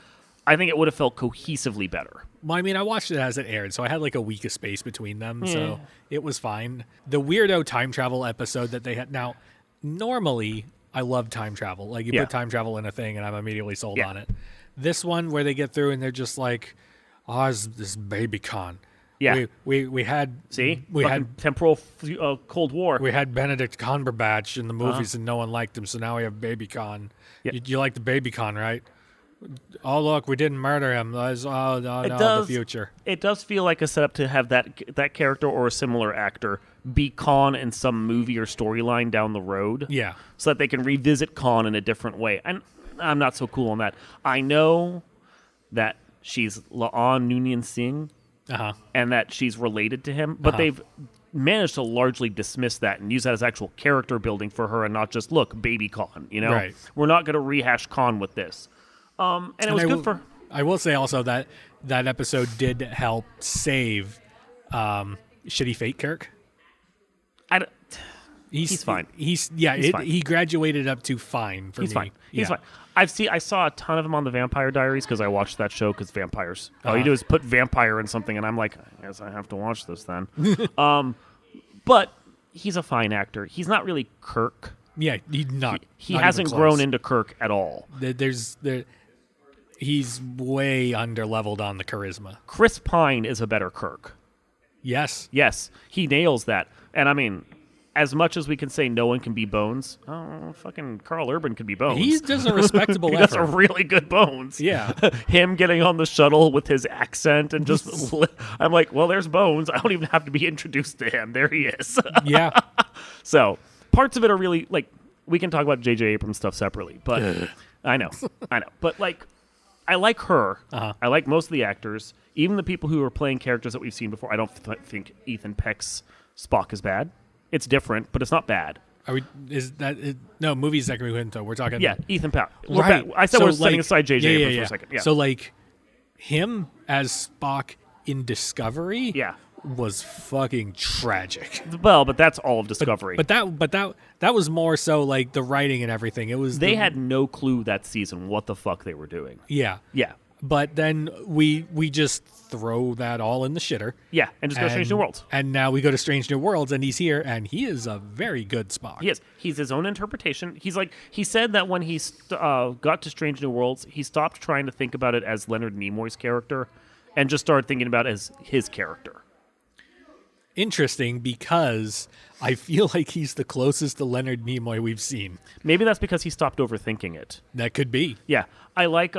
Speaker 1: I think it would have felt cohesively better.
Speaker 2: Well, I mean, I watched it as it aired, so I had like a week of space between them, so it was fine. The weirdo time travel episode that they had... Now, normally, I love time travel. Like, you put time travel in a thing, and I'm immediately sold on it. This one, where they get through and they're just like, this baby con.
Speaker 1: Yeah.
Speaker 2: We had...
Speaker 1: See?
Speaker 2: We had
Speaker 1: temporal Cold War.
Speaker 2: We had Benedict Cumberbatch in the movies and no one liked him, so now we have Baby Con.
Speaker 1: Yeah.
Speaker 2: You like the Baby Con, right? Oh, look, we didn't murder him. The future.
Speaker 1: It does feel like a setup to have that character or a similar actor be Khan in some movie or storyline down the road.
Speaker 2: Yeah.
Speaker 1: So that they can revisit Khan in a different way. And I'm not so cool on that. I know that she's La'an Noonien Singh and that she's related to him, but they've managed to largely dismiss that and use that as actual character building for her and not just, look, baby Khan, you know?
Speaker 2: Right.
Speaker 1: We're not going to rehash Khan with this. And it was good for...
Speaker 2: I will say also that episode did help save shitty fake Kirk. He's fine. He's fine. He graduated up to fine for me.
Speaker 1: He's fine.
Speaker 2: Yeah.
Speaker 1: He's fine. I saw a ton of him on the Vampire Diaries because I watched that show because vampires. All you do is put vampire in something, and I'm like, I guess I have to watch this then. But he's a fine actor. He's not really Kirk.
Speaker 2: Yeah, he's not.
Speaker 1: He
Speaker 2: not
Speaker 1: hasn't
Speaker 2: even close.
Speaker 1: grown into Kirk at all.
Speaker 2: He's way under-leveled on the charisma.
Speaker 1: Chris Pine is a better Kirk.
Speaker 2: Yes.
Speaker 1: Yes, he nails that. And I mean, as much as we can say no one can be Bones, fucking Carl Urban could be Bones.
Speaker 2: He does a respectable
Speaker 1: he
Speaker 2: effort.
Speaker 1: does a really good Bones.
Speaker 2: Yeah.
Speaker 1: Him getting on the shuttle with his accent and just... I'm like, well, there's Bones. I don't even have to be introduced to him. There he is.
Speaker 2: Yeah.
Speaker 1: So, parts of it are really... Like, we can talk about J.J. Abrams stuff separately, but... I know. But, like... I like her. I like most of the actors. Even the people who are playing characters that we've seen before. I don't think Ethan Peck's Spock is bad. It's different, but it's not bad.
Speaker 2: No, movies that can be into. We're talking...
Speaker 1: Yeah, Ethan Peck.
Speaker 2: Right.
Speaker 1: I said we're setting aside J.J. Abrams for a second. Yeah.
Speaker 2: So, like, him as Spock in Discovery was fucking tragic.
Speaker 1: Well, but that's all of Discovery.
Speaker 2: But that was more so like the writing and everything. It was
Speaker 1: they had no clue that season what the fuck they were doing.
Speaker 2: Yeah.
Speaker 1: Yeah.
Speaker 2: But then we just throw that all in the shitter.
Speaker 1: Yeah, and just go to Strange New Worlds.
Speaker 2: And now we go to Strange New Worlds, and he's here, and he is a very good Spock.
Speaker 1: He is. He's his own interpretation. He said that when he got to Strange New Worlds, he stopped trying to think about it as Leonard Nimoy's character and just started thinking about it as his character.
Speaker 2: Interesting, because I feel like he's the closest to Leonard Nimoy we've seen.
Speaker 1: Maybe that's because he stopped overthinking it.
Speaker 2: That could be.
Speaker 1: Yeah. I like...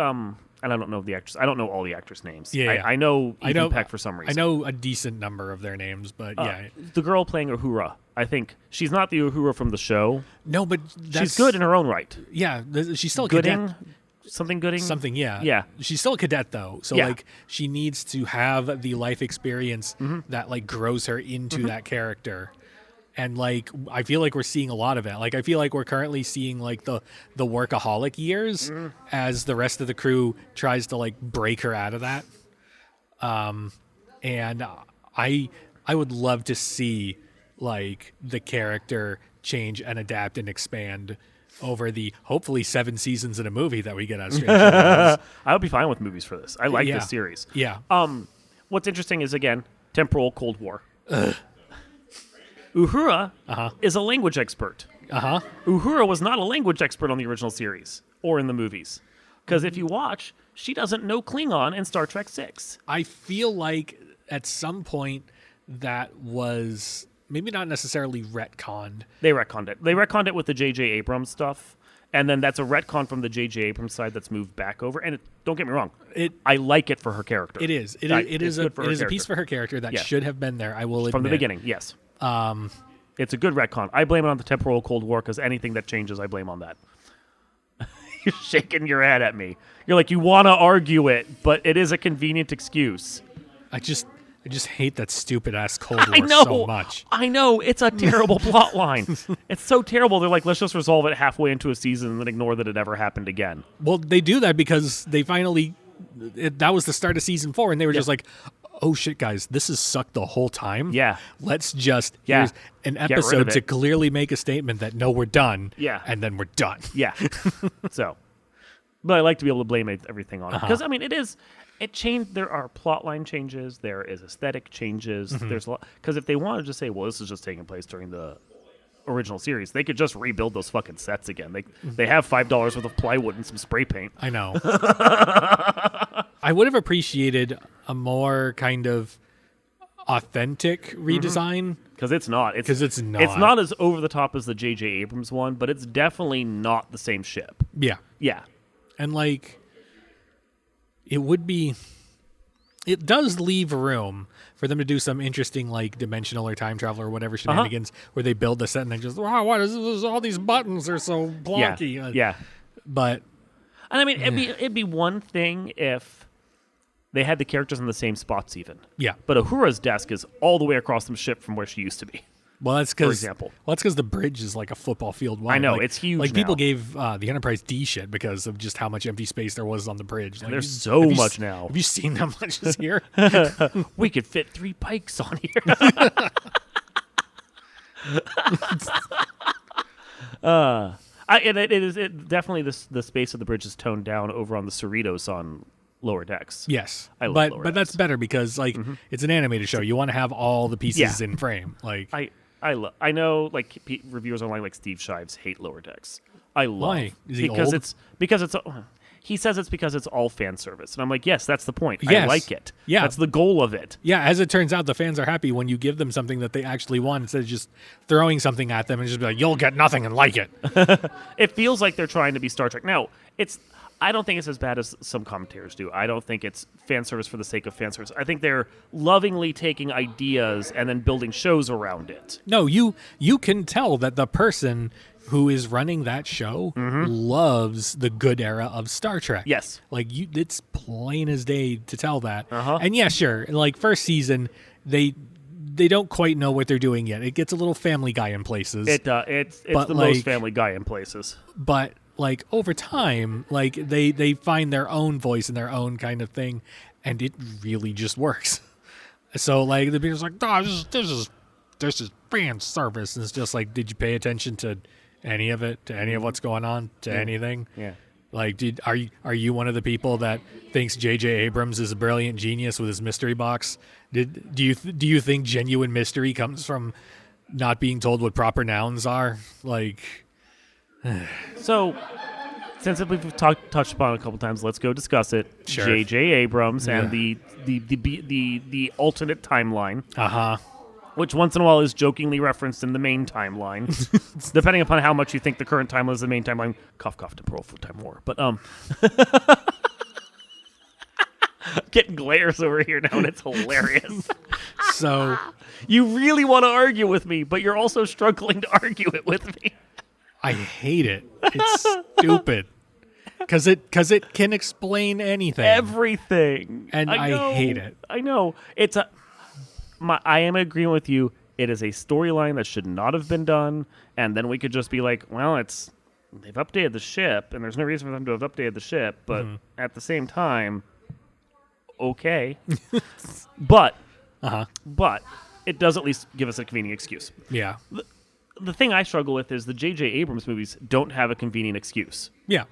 Speaker 1: And I don't know the actors. I don't know all the actors' names.
Speaker 2: Yeah,
Speaker 1: I know Ethan Peck for some reason.
Speaker 2: I know a decent number of their names, but yeah.
Speaker 1: The girl playing Uhura, I think she's not the Uhura from the show.
Speaker 2: No, but
Speaker 1: she's good in her own right.
Speaker 2: Yeah, she's still a
Speaker 1: Gooding,
Speaker 2: cadet.
Speaker 1: Gooding?
Speaker 2: Something, yeah.
Speaker 1: Yeah.
Speaker 2: She's still a cadet, though. So,
Speaker 1: Yeah.
Speaker 2: like, she needs to have the life experience that, like, grows her into that character. And, like, I feel like we're seeing a lot of it. Like, I feel like we're currently seeing, like, the workaholic years as the rest of the crew tries to, like, break her out of that. And I would love to see, like, the character change and adapt and expand over the, hopefully, 7 seasons in a movie that we get out of Stranger Things.
Speaker 1: I would be fine with movies for this. I like this series.
Speaker 2: Yeah.
Speaker 1: What's interesting is, again, temporal Cold War. Uhura is a language expert. Uhura was not a language expert on the original series or in the movies. Because if you watch, she doesn't know Klingon in Star Trek 6.
Speaker 2: I feel like at some point that was maybe not necessarily retconned.
Speaker 1: They retconned it. They retconned it with the J.J. Abrams stuff. And then that's a retcon from the J.J. Abrams side that's moved back over. And don't get me wrong, I like it for her character.
Speaker 2: It is. It is a piece for her character that should have been there, I will admit.
Speaker 1: From the beginning, yes. It's a good retcon. I blame it on the temporal Cold War because anything that changes, I blame on that. You're shaking your head at me. You're like, you want to argue it, but it is a convenient excuse.
Speaker 2: I just hate that stupid ass Cold War so much.
Speaker 1: I know. It's a terrible plot line. It's so terrible. They're like, let's just resolve it halfway into a season and then ignore that it ever happened again.
Speaker 2: Well, they do that because they finally... that was the start of season 4, and they were just like, oh shit, guys, this has sucked the whole time.
Speaker 1: Yeah.
Speaker 2: Let's just... Here's an episode to clearly make a statement that, no, we're done.
Speaker 1: Yeah.
Speaker 2: And then we're done.
Speaker 1: Yeah. So... But I like to be able to blame everything on it. Because, I mean, it changed. There are plotline changes. There is aesthetic changes. There's a lot. Because if they wanted to say, well, this is just taking place during the original series, they could just rebuild those fucking sets again. They have $5 worth of plywood and some spray paint.
Speaker 2: I know. I would have appreciated a more kind of authentic redesign.
Speaker 1: Because it's not.
Speaker 2: It's not.
Speaker 1: It's not as over the top as the J.J. Abrams one, but it's definitely not the same ship.
Speaker 2: Yeah.
Speaker 1: Yeah.
Speaker 2: And, like, it does leave room for them to do some interesting, like, dimensional or time travel or whatever shenanigans where they build the set and they just, wow, what is this? All these buttons are so blocky.
Speaker 1: Yeah.
Speaker 2: But...
Speaker 1: And, I mean, it'd be one thing if they had the characters in the same spots even.
Speaker 2: Yeah.
Speaker 1: But Uhura's desk is all the way across the ship from where she used to be.
Speaker 2: Well, that's because,
Speaker 1: for example.
Speaker 2: Well, that's because the bridge is like a football field wide.
Speaker 1: I know,
Speaker 2: like,
Speaker 1: it's huge.
Speaker 2: Like
Speaker 1: now.
Speaker 2: people gave the Enterprise D shit because of just how much empty space there was on the bridge. Like,
Speaker 1: there's so much now.
Speaker 2: Have you seen how much is here?
Speaker 1: We could fit 3 pikes on here. It definitely the space of the bridge is toned down over on the Cerritos on lower decks.
Speaker 2: Yes,
Speaker 1: I love
Speaker 2: but
Speaker 1: lower
Speaker 2: but
Speaker 1: decks.
Speaker 2: that's better because like it's an animated show. You want to have all the pieces in frame. Like
Speaker 1: I know like reviewers online like Steve Shives hate lower decks. I love
Speaker 2: why is he
Speaker 1: because
Speaker 2: old?
Speaker 1: it's he says it's because it's all fan service, and I'm like, yes, that's the point.
Speaker 2: Yes.
Speaker 1: I like it.
Speaker 2: Yeah,
Speaker 1: that's the goal of it.
Speaker 2: Yeah, as it turns out, the fans are happy when you give them something that they actually want instead of just throwing something at them and just be like, "You'll get nothing and like it."
Speaker 1: It feels like they're trying to be Star Trek. Now, I don't think it's as bad as some commentators do. I don't think it's fan service for the sake of fan service. I think they're lovingly taking ideas and then building shows around it.
Speaker 2: No, you can tell that the person who is running that show loves the good era of Star Trek.
Speaker 1: Yes.
Speaker 2: Like it's plain as day to tell that.
Speaker 1: Uh-huh.
Speaker 2: And yeah, sure. Like first season, they don't quite know what they're doing yet. It gets a little Family Guy in places.
Speaker 1: It's the most Family Guy in places.
Speaker 2: But like over time, like they find their own voice and their own kind of thing, and it really just works. So like the people's like, oh, this is fan service, and it's just like, did you pay attention to any of it, to any of what's going on, to anything?
Speaker 1: Yeah.
Speaker 2: Like, are you one of the people that thinks J.J. Abrams is a brilliant genius with his mystery box? Do you think genuine mystery comes from not being told what proper nouns are? Like,
Speaker 1: so since we've touched upon it a couple times, let's go discuss it.
Speaker 2: Sure.
Speaker 1: J.J. Abrams and the alternate timeline. Which once in a while is jokingly referenced in the main timeline, depending upon how much you think the current timeline is the main timeline. Cough, cough, temporal for time war. But getting glares over here now, and it's hilarious.
Speaker 2: So
Speaker 1: you really want to argue with me, but you're also struggling to argue it with me.
Speaker 2: I hate it. It's stupid because it can explain anything,
Speaker 1: everything,
Speaker 2: and I hate it.
Speaker 1: I know it's a. I am agreeing with you. It is a storyline that should not have been done, and then we could just be like, well, they've updated the ship, and there's no reason for them to have updated the ship, but at the same time, okay. but it does at least give us a convenient excuse.
Speaker 2: Yeah.
Speaker 1: The thing I struggle with is the J.J. Abrams movies don't have a convenient excuse.
Speaker 2: Yeah.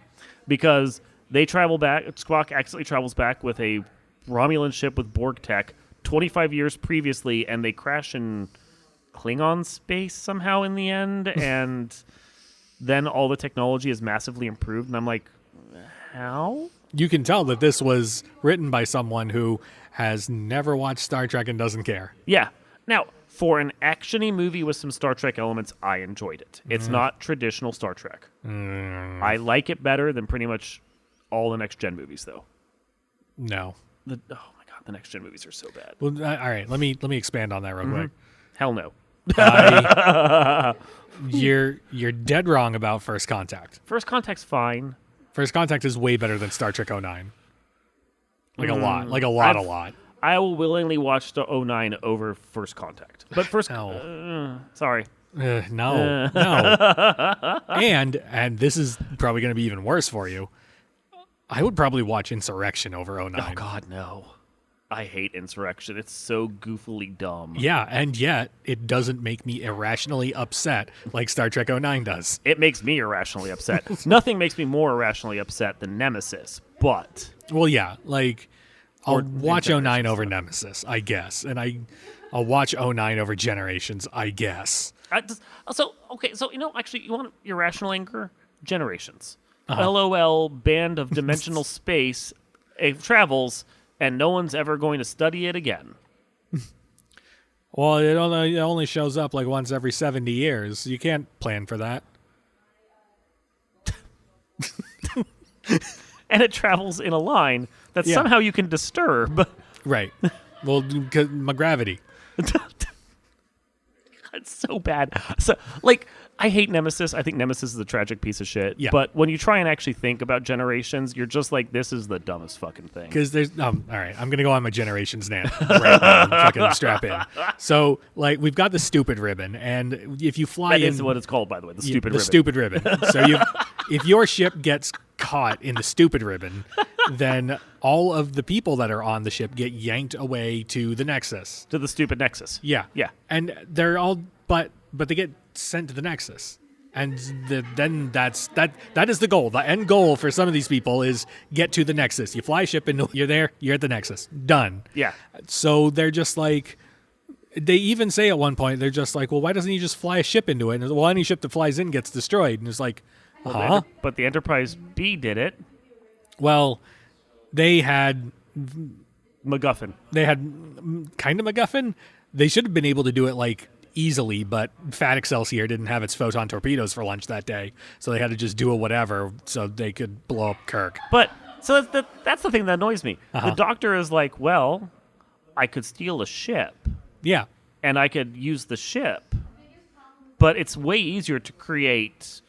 Speaker 1: Because they travel back, Spock accidentally travels back with a Romulan ship with Borg tech 25 years previously, and they crash in Klingon space somehow in the end, and then all the technology is massively improved, and I'm like, how?
Speaker 2: You can tell that this was written by someone who has never watched Star Trek and doesn't care.
Speaker 1: Yeah. Now, for an action-y movie with some Star Trek elements, I enjoyed it. It's not traditional Star Trek. I like it better than pretty much all the next-gen movies, though.
Speaker 2: No.
Speaker 1: The next gen movies are so bad.
Speaker 2: Well, all right. Let me expand on that real quick.
Speaker 1: Hell no.
Speaker 2: You're dead wrong about First Contact.
Speaker 1: First Contact's fine.
Speaker 2: First Contact is way better than Star Trek 09. Like a lot.
Speaker 1: I will willingly watch the 09 over First Contact. But First sorry.
Speaker 2: No. And this is probably going to be even worse for you. I would probably watch Insurrection over 09.
Speaker 1: Oh God, no. I hate Insurrection. It's so goofily dumb.
Speaker 2: Yeah, and yet it doesn't make me irrationally upset like Star Trek 09 does.
Speaker 1: It makes me irrationally upset. Nothing makes me more irrationally upset than Nemesis, but...
Speaker 2: Well, yeah, like, I'll watch 09 over Nemesis, I guess, and I'll watch 09 over Generations, I guess.
Speaker 1: So actually, you want irrational anger? Generations. LOL, band of dimensional space, it travels... and no one's ever going to study it again.
Speaker 2: Well, it only shows up like once every 70 years. You can't plan for that.
Speaker 1: And it travels in a line that somehow you can disturb.
Speaker 2: Right. Well, because my gravity.
Speaker 1: It's so bad. So, like, I hate Nemesis. I think Nemesis is a tragic piece of shit.
Speaker 2: Yeah.
Speaker 1: But when you try and actually think about Generations, you're just like, this is the dumbest fucking thing.
Speaker 2: Because there's... all right, I'm going to go on my Generations rant right now. Fucking strap in. So, like, we've got the stupid ribbon, and if you fly in...
Speaker 1: That is what it's called, by the way, the stupid ribbon.
Speaker 2: The stupid ribbon. So if your ship gets caught in the stupid ribbon, then all of the people that are on the ship get yanked away to the Nexus.
Speaker 1: To the stupid Nexus.
Speaker 2: Yeah.
Speaker 1: Yeah.
Speaker 2: And they're all... But they get sent to the Nexus. And then that is the goal. The end goal for some of these people is get to the Nexus. You fly a ship and you're there, you're at the Nexus. Done.
Speaker 1: Yeah.
Speaker 2: So they're just like... They even say at one point, they're just like, well, why doesn't he just fly a ship into it? And well, any ship that flies in gets destroyed. And it's like,
Speaker 1: But the Enterprise B did it.
Speaker 2: Well, they had...
Speaker 1: MacGuffin.
Speaker 2: They had kind of MacGuffin. They should have been able to do it, like, easily, but Fat Excelsior didn't have its photon torpedoes for lunch that day, so they had to just do a whatever so they could blow up Kirk.
Speaker 1: But, so that's the thing that annoys me. The Doctor is like, well, I could steal a ship.
Speaker 2: Yeah.
Speaker 1: And I could use the ship. But it's way easier to create,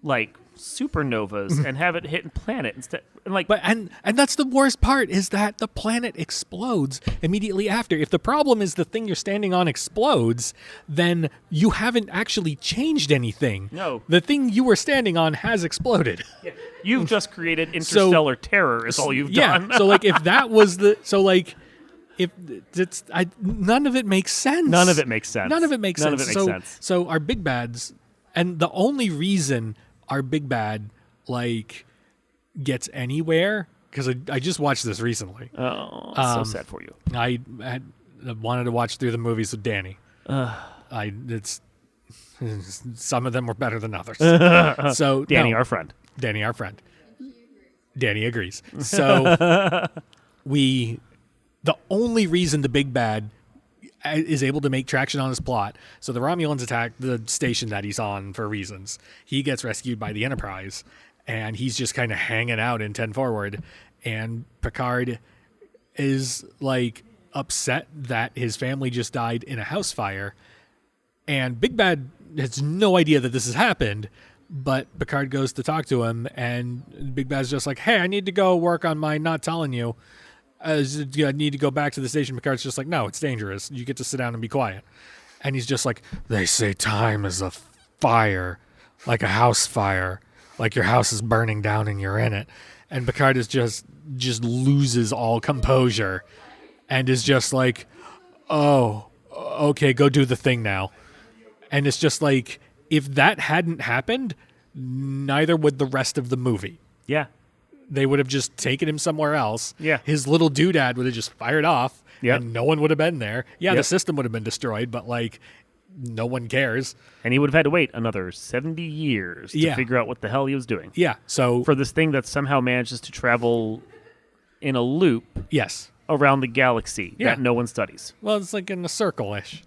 Speaker 1: like, supernovas and have it hit a planet instead.
Speaker 2: And that's the worst part, is that the planet explodes immediately after. If the problem is the thing you're standing on explodes, then you haven't actually changed anything.
Speaker 1: No.
Speaker 2: The thing you were standing on has exploded.
Speaker 1: Yeah. You've just created interstellar terror is all you've done.
Speaker 2: So, like, if that was the... So, like, none of it makes sense.
Speaker 1: None of it makes sense.
Speaker 2: None of it makes
Speaker 1: None of
Speaker 2: sense.
Speaker 1: it makes sense.
Speaker 2: So our big bads, and the only reason our big bad like gets anywhere, because I just watched this recently.
Speaker 1: Oh, so sad for you.
Speaker 2: I wanted to watch through the movies with Danny. Some of them were better than others. So
Speaker 1: Danny, our friend.
Speaker 2: Danny, our friend. Danny agrees. So the only reason the big bad is able to make traction on his plot. So the Romulans attack the station that he's on for reasons. He gets rescued by the Enterprise, and he's just kind of hanging out in 10 Forward. And Picard is like upset that his family just died in a house fire. And Big Bad has no idea that this has happened, but Picard goes to talk to him, and Big Bad's just like, hey, I need to go work on my not telling you. I need to go back to the station. Picard's just like, no, it's dangerous. You get to sit down and be quiet. And he's just like, they say time is a fire, like a house fire, like your house is burning down and you're in it. And Picard is just loses all composure and is just like, oh, okay, go do the thing now. And it's just like, if that hadn't happened, neither would the rest of the movie.
Speaker 1: Yeah.
Speaker 2: They would have just taken him somewhere else.
Speaker 1: Yeah.
Speaker 2: His little doodad would have just fired off.
Speaker 1: Yep.
Speaker 2: And no one would have been there. Yeah,
Speaker 1: Yep.
Speaker 2: the system would have been destroyed, but like no one cares.
Speaker 1: And he would have had to wait another 70 years to figure out what the hell he was doing.
Speaker 2: Yeah. So
Speaker 1: for this thing that somehow manages to travel in a loop
Speaker 2: yes.
Speaker 1: around the galaxy that no one studies.
Speaker 2: Well, it's like in a circle-ish.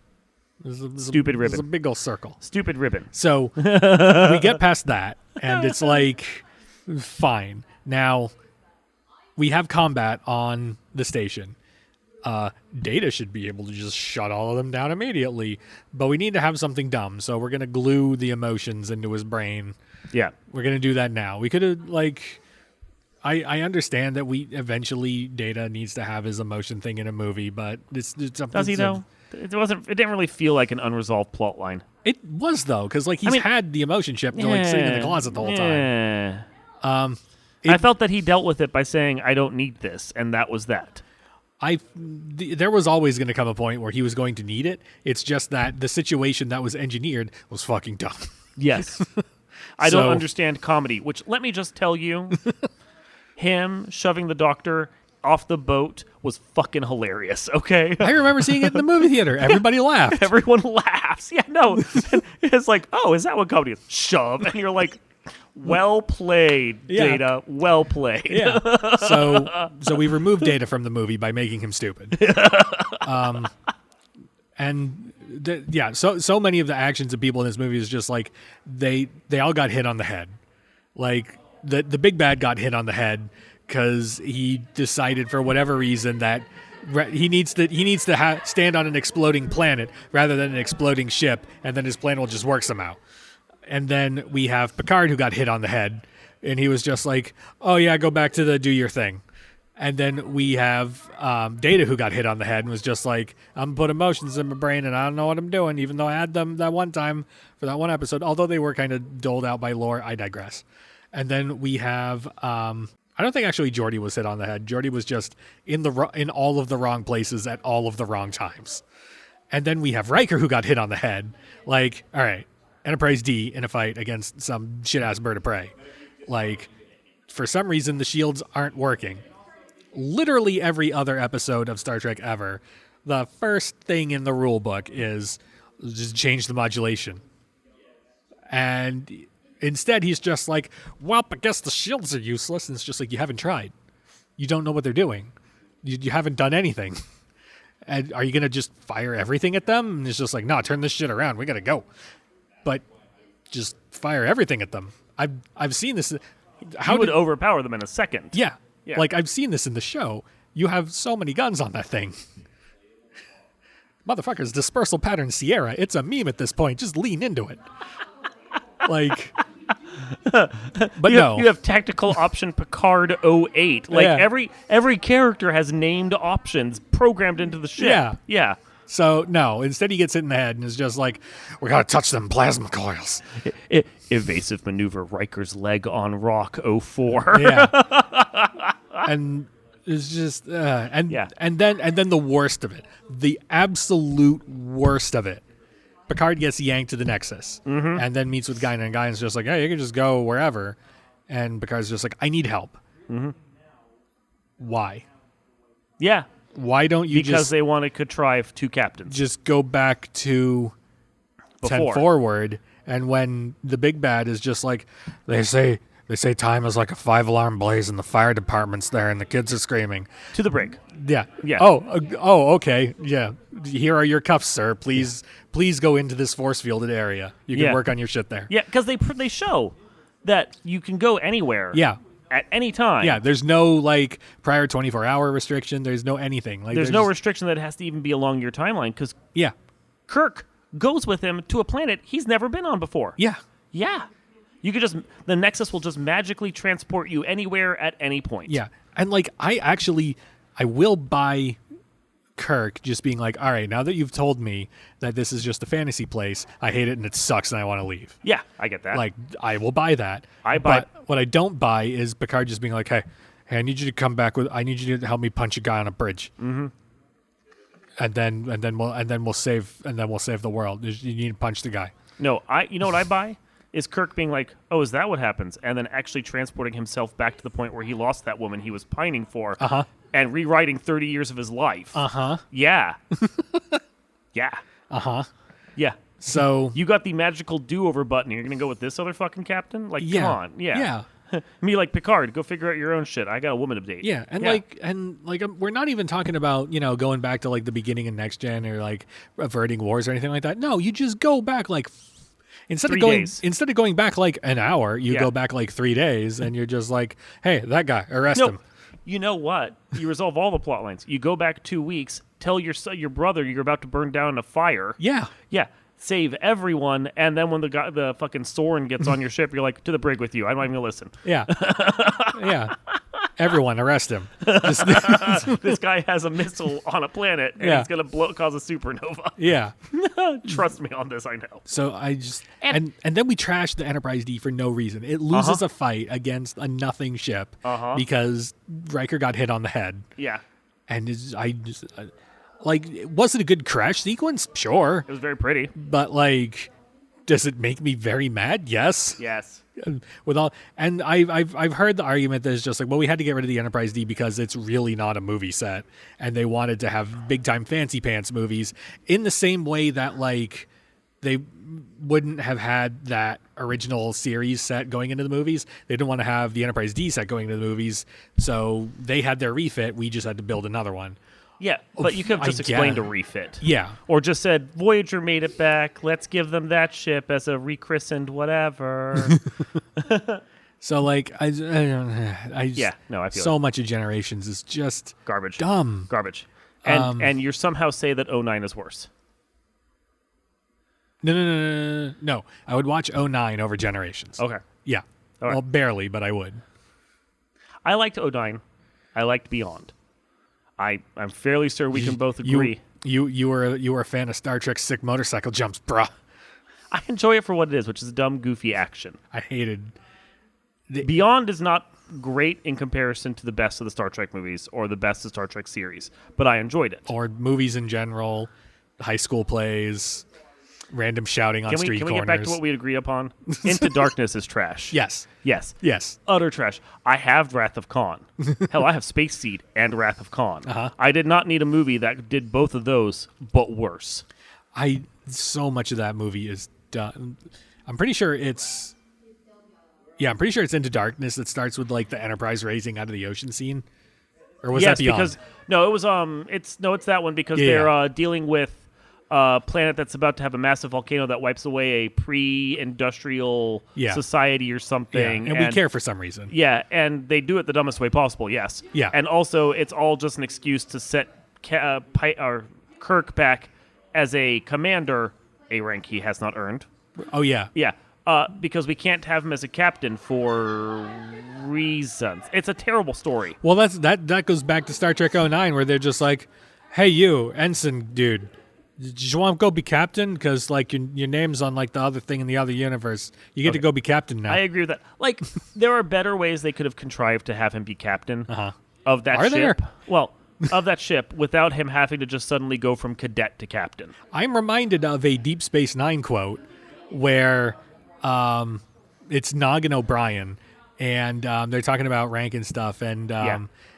Speaker 1: Stupid ribbon.
Speaker 2: It's a big old circle.
Speaker 1: Stupid ribbon.
Speaker 2: So we get past that, and it's like, fine. Now, we have combat on the station. Data should be able to just shut all of them down immediately, but we need to have something dumb, so we're going to glue the emotions into his brain.
Speaker 1: Yeah.
Speaker 2: We're going to do that now. We could have, like... I understand that eventually Data needs to have his emotion thing in a movie, but it's something...
Speaker 1: Does he, though? It didn't really feel like an unresolved plot line.
Speaker 2: It was, though, because like he's had the emotion chip like sitting in the closet the whole time.
Speaker 1: I felt that he dealt with it by saying, I don't need this, and that was that.
Speaker 2: There was always going to come a point where he was going to need it. It's just that the situation that was engineered was fucking dumb.
Speaker 1: Yes. I don't understand comedy, which, let me just tell you, him shoving the doctor off the boat was fucking hilarious, okay?
Speaker 2: I remember seeing it in the movie theater. Everybody laughed.
Speaker 1: Everyone laughs. Yeah, no. It's like, oh, is that what comedy is? Shove. And you're like, well played, Data. Well played.
Speaker 2: Yeah. So we removed Data from the movie by making him stupid. So many of the actions of people in this movie is just like they all got hit on the head. Like the big bad got hit on the head because he decided for whatever reason that he needs to stand on an exploding planet rather than an exploding ship, and then his plan will just work somehow. And then we have Picard who got hit on the head, and he was just like, oh yeah, go back to the do your thing. And then we have Data who got hit on the head and was just like, I'm put emotions in my brain and I don't know what I'm doing, even though I had them that one time for that one episode. Although they were kind of doled out by lore, I digress. And then we have, I don't think actually Geordi was hit on the head. Geordi was just in all of the wrong places at all of the wrong times. And then we have Riker who got hit on the head. Like, all right, Enterprise D in a fight against some shit-ass bird of prey. Like, for some reason, the shields aren't working. Literally every other episode of Star Trek ever, the first thing in the rule book is just change the modulation. And instead, he's just like, well, I guess the shields are useless. And it's just like, you haven't tried. You don't know what they're doing. You haven't done anything. And are you going to just fire everything at them? And it's just like, no, turn this shit around. We got to go. But just fire everything at them. I've seen this.
Speaker 1: How would overpower them in a second.
Speaker 2: Yeah. Like, I've seen this in the show. You have so many guns on that thing. Motherfuckers, dispersal pattern Sierra. It's a meme at this point. Just lean into it. Like, but
Speaker 1: you have tactical option Picard 08. Like, every character has named options programmed into the ship. Yeah.
Speaker 2: So, no, instead he gets hit in the head and is just like, we got to touch them plasma coils.
Speaker 1: Evasive maneuver, Riker's leg on rock 04.
Speaker 2: Yeah. And It's just and then the worst of it, the absolute worst of it. Picard gets yanked to the Nexus and then meets with Guinan, and Guinan's just like, hey, you can just go wherever. And Picard's just like, I need help. Mm-hmm. Why?
Speaker 1: Yeah.
Speaker 2: Why don't you
Speaker 1: because they want to contrive two captains.
Speaker 2: Just go back to
Speaker 1: Before.
Speaker 2: 10 forward, and when the big bad is just like, they say time is like a 5-alarm blaze and the fire department's there and the kids are screaming.
Speaker 1: To the brig.
Speaker 2: Yeah.
Speaker 1: Yeah.
Speaker 2: Oh, okay. Yeah. Here are your cuffs, sir. Please go into this force-fielded area. You can work on your shit there.
Speaker 1: Yeah, because they show that you can go anywhere.
Speaker 2: Yeah.
Speaker 1: At any time.
Speaker 2: Yeah, there's no, like, prior 24-hour restriction. There's no anything. Like,
Speaker 1: there's no restriction that has to even be along your timeline, because Kirk goes with him to a planet he's never been on before.
Speaker 2: Yeah.
Speaker 1: Yeah. You could the Nexus will just magically transport you anywhere at any point.
Speaker 2: Yeah. And, like, I will buy Kirk just being like, all right, now that you've told me that this is just a fantasy place, I hate it and it sucks and I want to leave.
Speaker 1: Yeah, I get that.
Speaker 2: Like, I will buy that. But what I don't buy is Picard just being like, hey, I need you to come back I need you to help me punch a guy on a bridge. Mm-hmm. And then we'll save the world. You need to punch the guy.
Speaker 1: No, you know what I buy? Is Kirk being like, oh, is that what happens? And then actually transporting himself back to the point where he lost that woman he was pining for.
Speaker 2: Uh-huh.
Speaker 1: And rewriting 30 years of his life.
Speaker 2: Uh-huh.
Speaker 1: Yeah. Yeah.
Speaker 2: Uh-huh.
Speaker 1: Yeah.
Speaker 2: So
Speaker 1: you got the magical do-over button. You're going to go with this other fucking captain? Like, come on. Yeah.
Speaker 2: Yeah.
Speaker 1: Me like Picard, go figure out your own shit. I got a woman to date.
Speaker 2: Yeah, and we're not even talking about, going back to like the beginning of Next Gen or like averting wars or anything like that. No, you just go back like instead of going back like an hour, you go back like 3 days, and you're just like, hey, that guy, arrest him.
Speaker 1: You know what? You resolve all the plot lines. You go back 2 weeks, tell your brother you're about to burn down a fire.
Speaker 2: Yeah.
Speaker 1: Yeah. Save everyone, and then when the fucking Soren gets on your ship, you're like, to the brig with you. I'm not even going to listen.
Speaker 2: Yeah. Yeah. Everyone, arrest him.
Speaker 1: This guy has a missile on a planet, and he's going to cause a supernova.
Speaker 2: Yeah.
Speaker 1: Trust me on this, I know.
Speaker 2: So I just... And then we trash the Enterprise D for no reason. It loses a fight against a nothing ship because Riker got hit on the head.
Speaker 1: Yeah.
Speaker 2: And was it a good crash sequence? Sure.
Speaker 1: It was very pretty.
Speaker 2: But, like, does it make me very mad? Yes.
Speaker 1: Yes.
Speaker 2: And I've heard the argument that it's just like, well, we had to get rid of the Enterprise D because it's really not a movie set, and they wanted to have big time fancy pants movies in the same way that like they wouldn't have had that original series set going into the movies. They didn't want to have the Enterprise D set going into the movies, so they had their refit. We just had to build another one.
Speaker 1: Yeah, but you could have just explained a refit.
Speaker 2: Yeah.
Speaker 1: Or just said, Voyager made it back. Let's give them that ship as a rechristened whatever.
Speaker 2: So, like, I feel
Speaker 1: so
Speaker 2: much of Generations is just...
Speaker 1: garbage.
Speaker 2: Dumb.
Speaker 1: Garbage. And you somehow say that 09 is worse.
Speaker 2: No. I would watch 09 over Generations.
Speaker 1: Okay.
Speaker 2: Yeah.
Speaker 1: All right.
Speaker 2: Well, barely, but I would.
Speaker 1: I liked 09. I liked Beyond. I'm fairly sure we can both agree.
Speaker 2: You were a fan of Star Trek Sick Motorcycle Jumps, bruh.
Speaker 1: I enjoy it for what it is, which is dumb, goofy action.
Speaker 2: I hated...
Speaker 1: Beyond is not great in comparison to the best of the Star Trek movies or the best of Star Trek series, but I enjoyed it.
Speaker 2: Or movies in general, high school plays, random shouting on street corners.
Speaker 1: Can we get back to what we agreed upon? Into Darkness is trash.
Speaker 2: Yes.
Speaker 1: Yes. Utter trash. I have Wrath of Khan. Hell, I have Space Seed and Wrath of Khan. I did not need a movie that did both of those, but worse.
Speaker 2: So much of that movie is done. I'm pretty sure it's Into Darkness that starts with like the Enterprise raising out of the ocean scene. Or was that Beyond?
Speaker 1: Because it was it's that one because they're dealing with a planet that's about to have a massive volcano that wipes away a pre-industrial society or something.
Speaker 2: Yeah. And we care for some reason.
Speaker 1: Yeah, and they do it the dumbest way possible, yes.
Speaker 2: Yeah.
Speaker 1: And also, it's all just an excuse to set Kirk back as a commander, a rank he has not earned.
Speaker 2: Oh, yeah.
Speaker 1: Yeah. Because we can't have him as a captain for reasons. It's a terrible story.
Speaker 2: Well, that goes back to Star Trek 09, where they're just like, hey, you, ensign dude, did you want to go be captain? Because like your name's on like the other thing in the other universe. You get to go be captain now.
Speaker 1: I agree with that. Like, there are better ways they could have contrived to have him be captain. of that
Speaker 2: Are
Speaker 1: ship.
Speaker 2: there?
Speaker 1: Well, of that ship without him having to just suddenly go from cadet to captain.
Speaker 2: I'm reminded of a Deep Space Nine quote where it's Nog and O'Brien, and they're talking about rank and stuff, and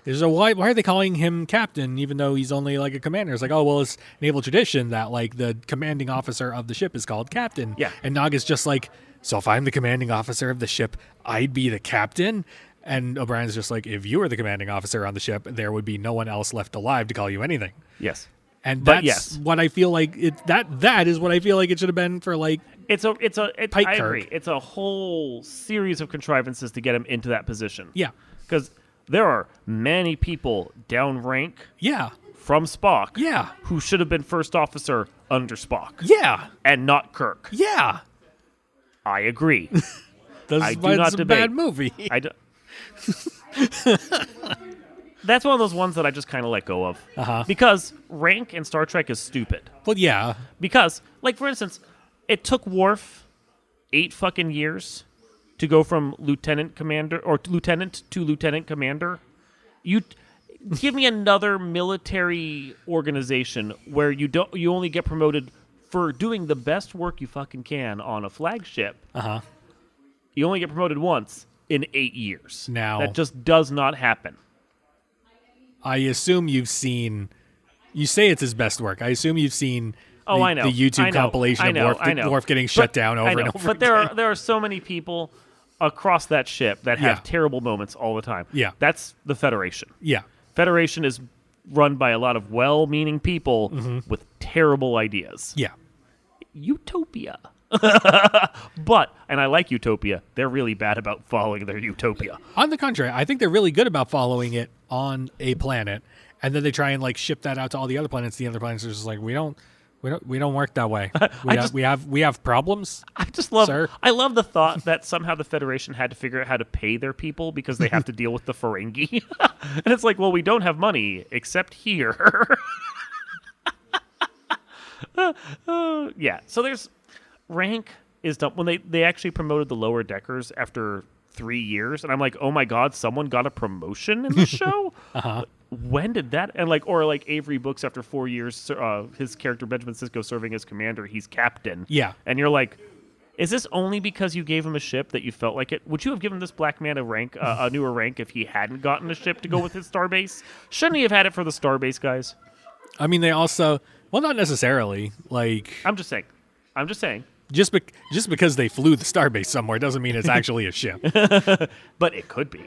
Speaker 2: there's why are they calling him captain even though he's only like a commander? It's like, oh, well, it's naval tradition that like the commanding officer of the ship is called captain.
Speaker 1: Yeah.
Speaker 2: And Nog is just like, so if I'm the commanding officer of the ship, I'd be the captain? And O'Brien's just like, if you were the commanding officer on the ship, there would be no one else left alive to call you anything.
Speaker 1: Yes.
Speaker 2: And
Speaker 1: But
Speaker 2: that's what I feel like that is what I feel like it should have been for like
Speaker 1: I
Speaker 2: Pike
Speaker 1: agree.
Speaker 2: Kirk.
Speaker 1: It's a whole series of contrivances to get him into that position.
Speaker 2: Yeah.
Speaker 1: Because there are many people down rank
Speaker 2: Yeah.
Speaker 1: from Spock
Speaker 2: Yeah.
Speaker 1: who should have been first officer under Spock
Speaker 2: Yeah.
Speaker 1: and not Kirk.
Speaker 2: Yeah.
Speaker 1: I agree.
Speaker 2: That's
Speaker 1: I do
Speaker 2: why
Speaker 1: not
Speaker 2: it's a
Speaker 1: debate.
Speaker 2: bad movie.
Speaker 1: That's one of those ones that I just kind of let go of.
Speaker 2: Uh-huh.
Speaker 1: Because rank in Star Trek is stupid.
Speaker 2: Well, yeah.
Speaker 1: Because, like, for instance, it took Worf 8 fucking years to go from lieutenant commander or lieutenant to lieutenant commander. You give me another military organization where you only get promoted for doing the best work you fucking can on a flagship.
Speaker 2: Uh-huh.
Speaker 1: You only get promoted once in 8 years.
Speaker 2: Now-
Speaker 1: that just does not happen.
Speaker 2: I assume you've seen. You say it's his best work. I assume you've seen.
Speaker 1: I know
Speaker 2: The YouTube compilation of Worf getting shut down over and over.
Speaker 1: But
Speaker 2: again.
Speaker 1: there are so many people across that ship that have
Speaker 2: Yeah.
Speaker 1: terrible moments all the time.
Speaker 2: Yeah.
Speaker 1: That's the Federation.
Speaker 2: Yeah.
Speaker 1: Federation is run by a lot of well-meaning people with terrible ideas.
Speaker 2: Yeah.
Speaker 1: Utopia. But, and I like Utopia, they're really bad about following their Utopia.
Speaker 2: On the contrary, I think they're really good about following it on a planet, and then they try and like ship that out to all the other planets. The other planets are just like, we don't work that way. We have problems.
Speaker 1: I love the thought that somehow the Federation had to figure out how to pay their people because they have to deal with the Ferengi. And it's like, well, we don't have money except here. Yeah. So there's rank is dumb. When they actually promoted the lower deckers after 3 years, and I'm like, oh my god, someone got a promotion in the show. When did that? And like Avery Brooks after 4 years, his character Benjamin Sisko serving as commander, he's captain.
Speaker 2: Yeah.
Speaker 1: And you're like, is this only because you gave him a ship that you felt like it? Would you have given this black man a newer rank if he hadn't gotten a ship to go with his starbase? Shouldn't he have had it for the starbase guys?
Speaker 2: I mean, they also, well, not necessarily. Like,
Speaker 1: I'm just saying.
Speaker 2: just because they flew the starbase somewhere doesn't mean it's actually a ship.
Speaker 1: But it could be.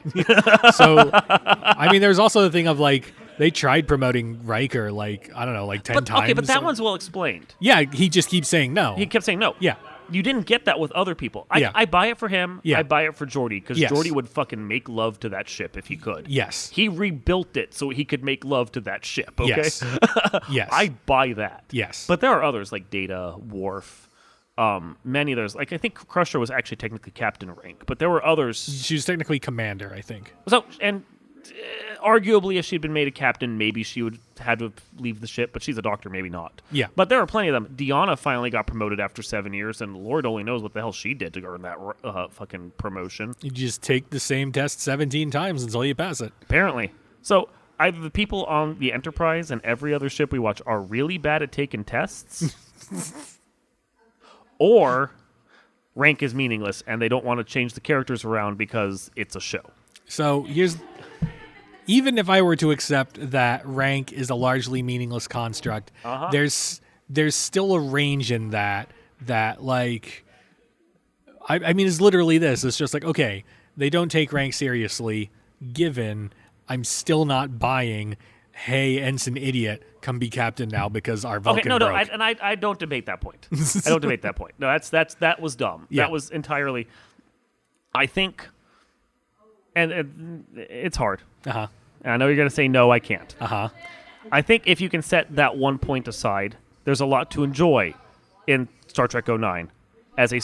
Speaker 2: So, I mean, there's also the thing of like they tried promoting Riker like I don't know, like 10 times.
Speaker 1: Okay, but that one's well explained.
Speaker 2: Yeah, he just keeps saying no.
Speaker 1: He kept saying no.
Speaker 2: Yeah.
Speaker 1: You didn't get that with other people. I buy it for him.
Speaker 2: Yeah.
Speaker 1: I buy it for Geordi because
Speaker 2: Yes.
Speaker 1: Geordi would fucking make love to that ship if he could.
Speaker 2: Yes.
Speaker 1: He rebuilt it so he could make love to that ship. Okay.
Speaker 2: Yes. Yes.
Speaker 1: I buy that.
Speaker 2: Yes.
Speaker 1: But there are others like Data, Worf, many others. Like I think Crusher was actually technically captain rank, but there were others.
Speaker 2: She was technically commander, I think.
Speaker 1: So and arguably, if she'd been made a captain, maybe she would had to leave the ship. But she's a doctor, maybe not.
Speaker 2: Yeah.
Speaker 1: But there are plenty of them. Deanna finally got promoted after 7 years, and Lord only knows what the hell she did to earn that fucking promotion.
Speaker 2: You just take the same test 17 times until you pass it.
Speaker 1: Apparently. So either the people on the Enterprise and every other ship we watch are really bad at taking tests, or rank is meaningless and they don't want to change the characters around because it's a show.
Speaker 2: So even if I were to accept that rank is a largely meaningless construct, there's still a range in that like, I mean, it's literally this. It's just like, okay, they don't take rank seriously, given I'm still not buying, hey, Ensign Idiot, come be captain now because our Vulcan broke.
Speaker 1: I don't debate that point. I don't debate that point. No, that was dumb.
Speaker 2: Yeah.
Speaker 1: That was entirely, I think, and it's hard.
Speaker 2: Uh-huh.
Speaker 1: And I know you're going to say, no, I can't.
Speaker 2: Uh-huh.
Speaker 1: I think if you can set that one point aside, there's a lot to enjoy in Star Trek 09 as a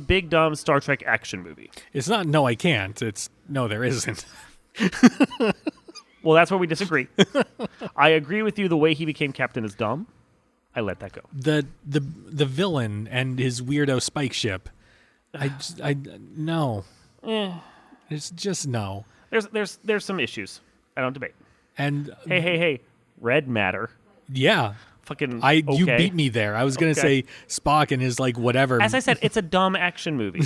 Speaker 1: big dumb Star Trek action movie.
Speaker 2: It's not no, I can't. It's no, there isn't.
Speaker 1: Well, that's where we disagree. I agree with you. The way he became captain is dumb. I let that go.
Speaker 2: The villain and his weirdo spike ship. No. It's just no.
Speaker 1: There's some issues. I don't debate.
Speaker 2: And
Speaker 1: Hey. Red matter.
Speaker 2: yeah.
Speaker 1: Fucking
Speaker 2: You beat me there. I was going to say Spock and his like whatever.
Speaker 1: As I said, it's a dumb action movie.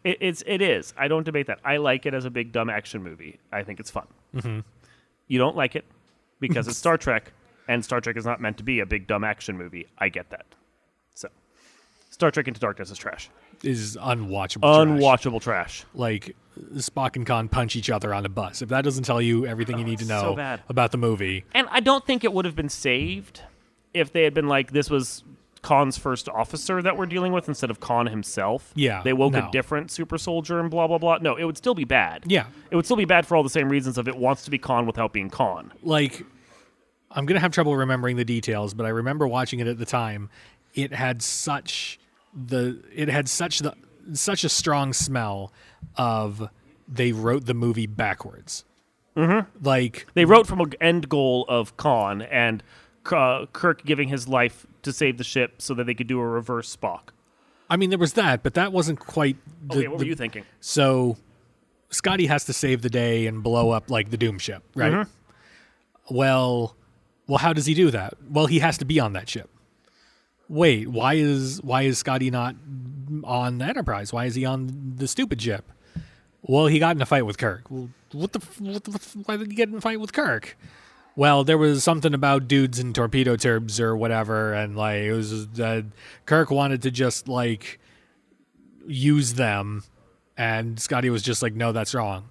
Speaker 1: It is. I don't debate that. I like it as a big dumb action movie. I think it's fun. Mm-hmm. You don't like it because it's Star Trek, and Star Trek is not meant to be a big dumb action movie. I get that. So, Star Trek Into Darkness is trash.
Speaker 2: Is unwatchable.
Speaker 1: Unwatchable trash.
Speaker 2: Like Spock and Khan punch each other on a bus. If that doesn't tell you everything you need to know about the movie.
Speaker 1: And I don't think it would have been saved if they had been like, this was Khan's first officer that we're dealing with instead of Khan himself.
Speaker 2: Yeah.
Speaker 1: They woke a different super soldier and blah, blah, blah. No, it would still be bad.
Speaker 2: Yeah.
Speaker 1: It would still be bad for all the same reasons of it wants to be Khan without being Khan.
Speaker 2: Like, I'm going to have trouble remembering the details, but I remember watching it at the time. It had such a strong smell of they wrote the movie backwards.
Speaker 1: Mm-hmm.
Speaker 2: Like
Speaker 1: they wrote from an end goal of Khan and Kirk giving his life to save the ship so that they could do a reverse Spock.
Speaker 2: I mean, there was that, but that wasn't quite.
Speaker 1: What were you thinking?
Speaker 2: So, Scotty has to save the day and blow up like the Doom ship, right? Mm-hmm. Well, how does he do that? Well, he has to be on that ship. Wait, why is Scotty not on the Enterprise? Why is he on the stupid ship? Well, he got in a fight with Kirk. Well, why did he get in a fight with Kirk? Well, there was something about dudes in torpedo tubes or whatever, and like it was Kirk wanted to just like use them, and Scotty was just like, "No, that's wrong."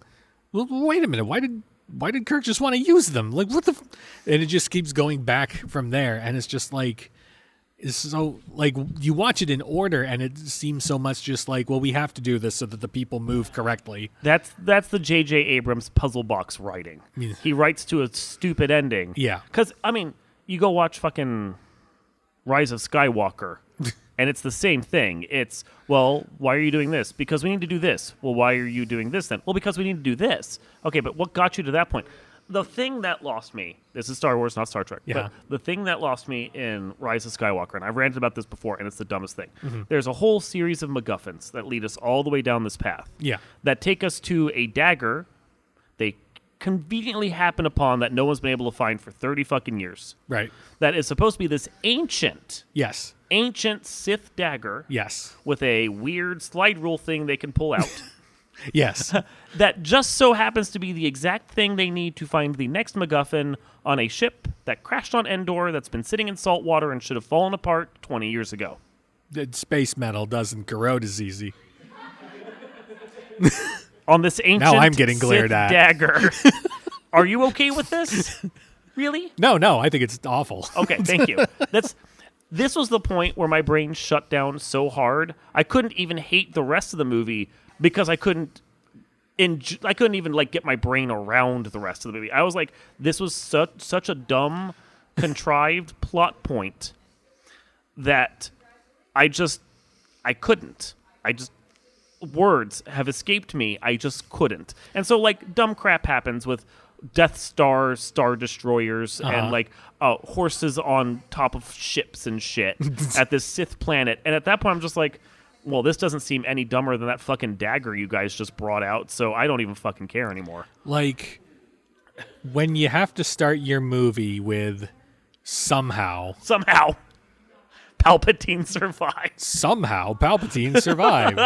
Speaker 2: Well, wait a minute. Why did Kirk just want to use them? Like what the? And it just keeps going back from there, and it's just like. So, like, you watch it in order, and it seems so much just like, well, we have to do this so that the people move correctly.
Speaker 1: That's the J.J. Abrams puzzle box writing. He writes to a stupid ending.
Speaker 2: Yeah.
Speaker 1: Because, I mean, you go watch fucking Rise of Skywalker, and it's the same thing. It's, well, why are you doing this? Because we need to do this. Well, why are you doing this then? Well, because we need to do this. Okay, but what got you to that point? The thing that lost me, this is Star Wars, not Star Trek, but the thing that lost me in Rise of Skywalker, and I've ranted about this before, and it's the dumbest thing. Mm-hmm. There's a whole series of MacGuffins that lead us all the way down this path.
Speaker 2: Yeah.
Speaker 1: That take us to a dagger they conveniently happen upon that no one's been able to find for 30 fucking years.
Speaker 2: Right.
Speaker 1: That is supposed to be this ancient Sith dagger.
Speaker 2: Yes.
Speaker 1: With a weird slide rule thing they can pull out.
Speaker 2: Yes.
Speaker 1: That just so happens to be the exact thing they need to find the next MacGuffin on a ship that crashed on Endor that's been sitting in salt water and should have fallen apart 20 years ago.
Speaker 2: The space metal doesn't corrode as easy.
Speaker 1: On this ancient
Speaker 2: now I'm getting glared
Speaker 1: Sith
Speaker 2: at.
Speaker 1: Dagger. Are you okay with this? Really?
Speaker 2: No, I think it's awful.
Speaker 1: Okay, thank you. This was the point where my brain shut down so hard I couldn't even hate the rest of the movie because I couldn't even like get my brain around the rest of the movie. I was like, this was such a dumb, contrived plot point that I couldn't. Words have escaped me. I just couldn't. And so like dumb crap happens with Death Star, Star Destroyers, and like horses on top of ships and shit at this Sith planet. And at that point, I'm just like, well, this doesn't seem any dumber than that fucking dagger you guys just brought out, so I don't even fucking care anymore.
Speaker 2: Like, when you have to start your movie with somehow
Speaker 1: Palpatine survived.
Speaker 2: Somehow Palpatine survived.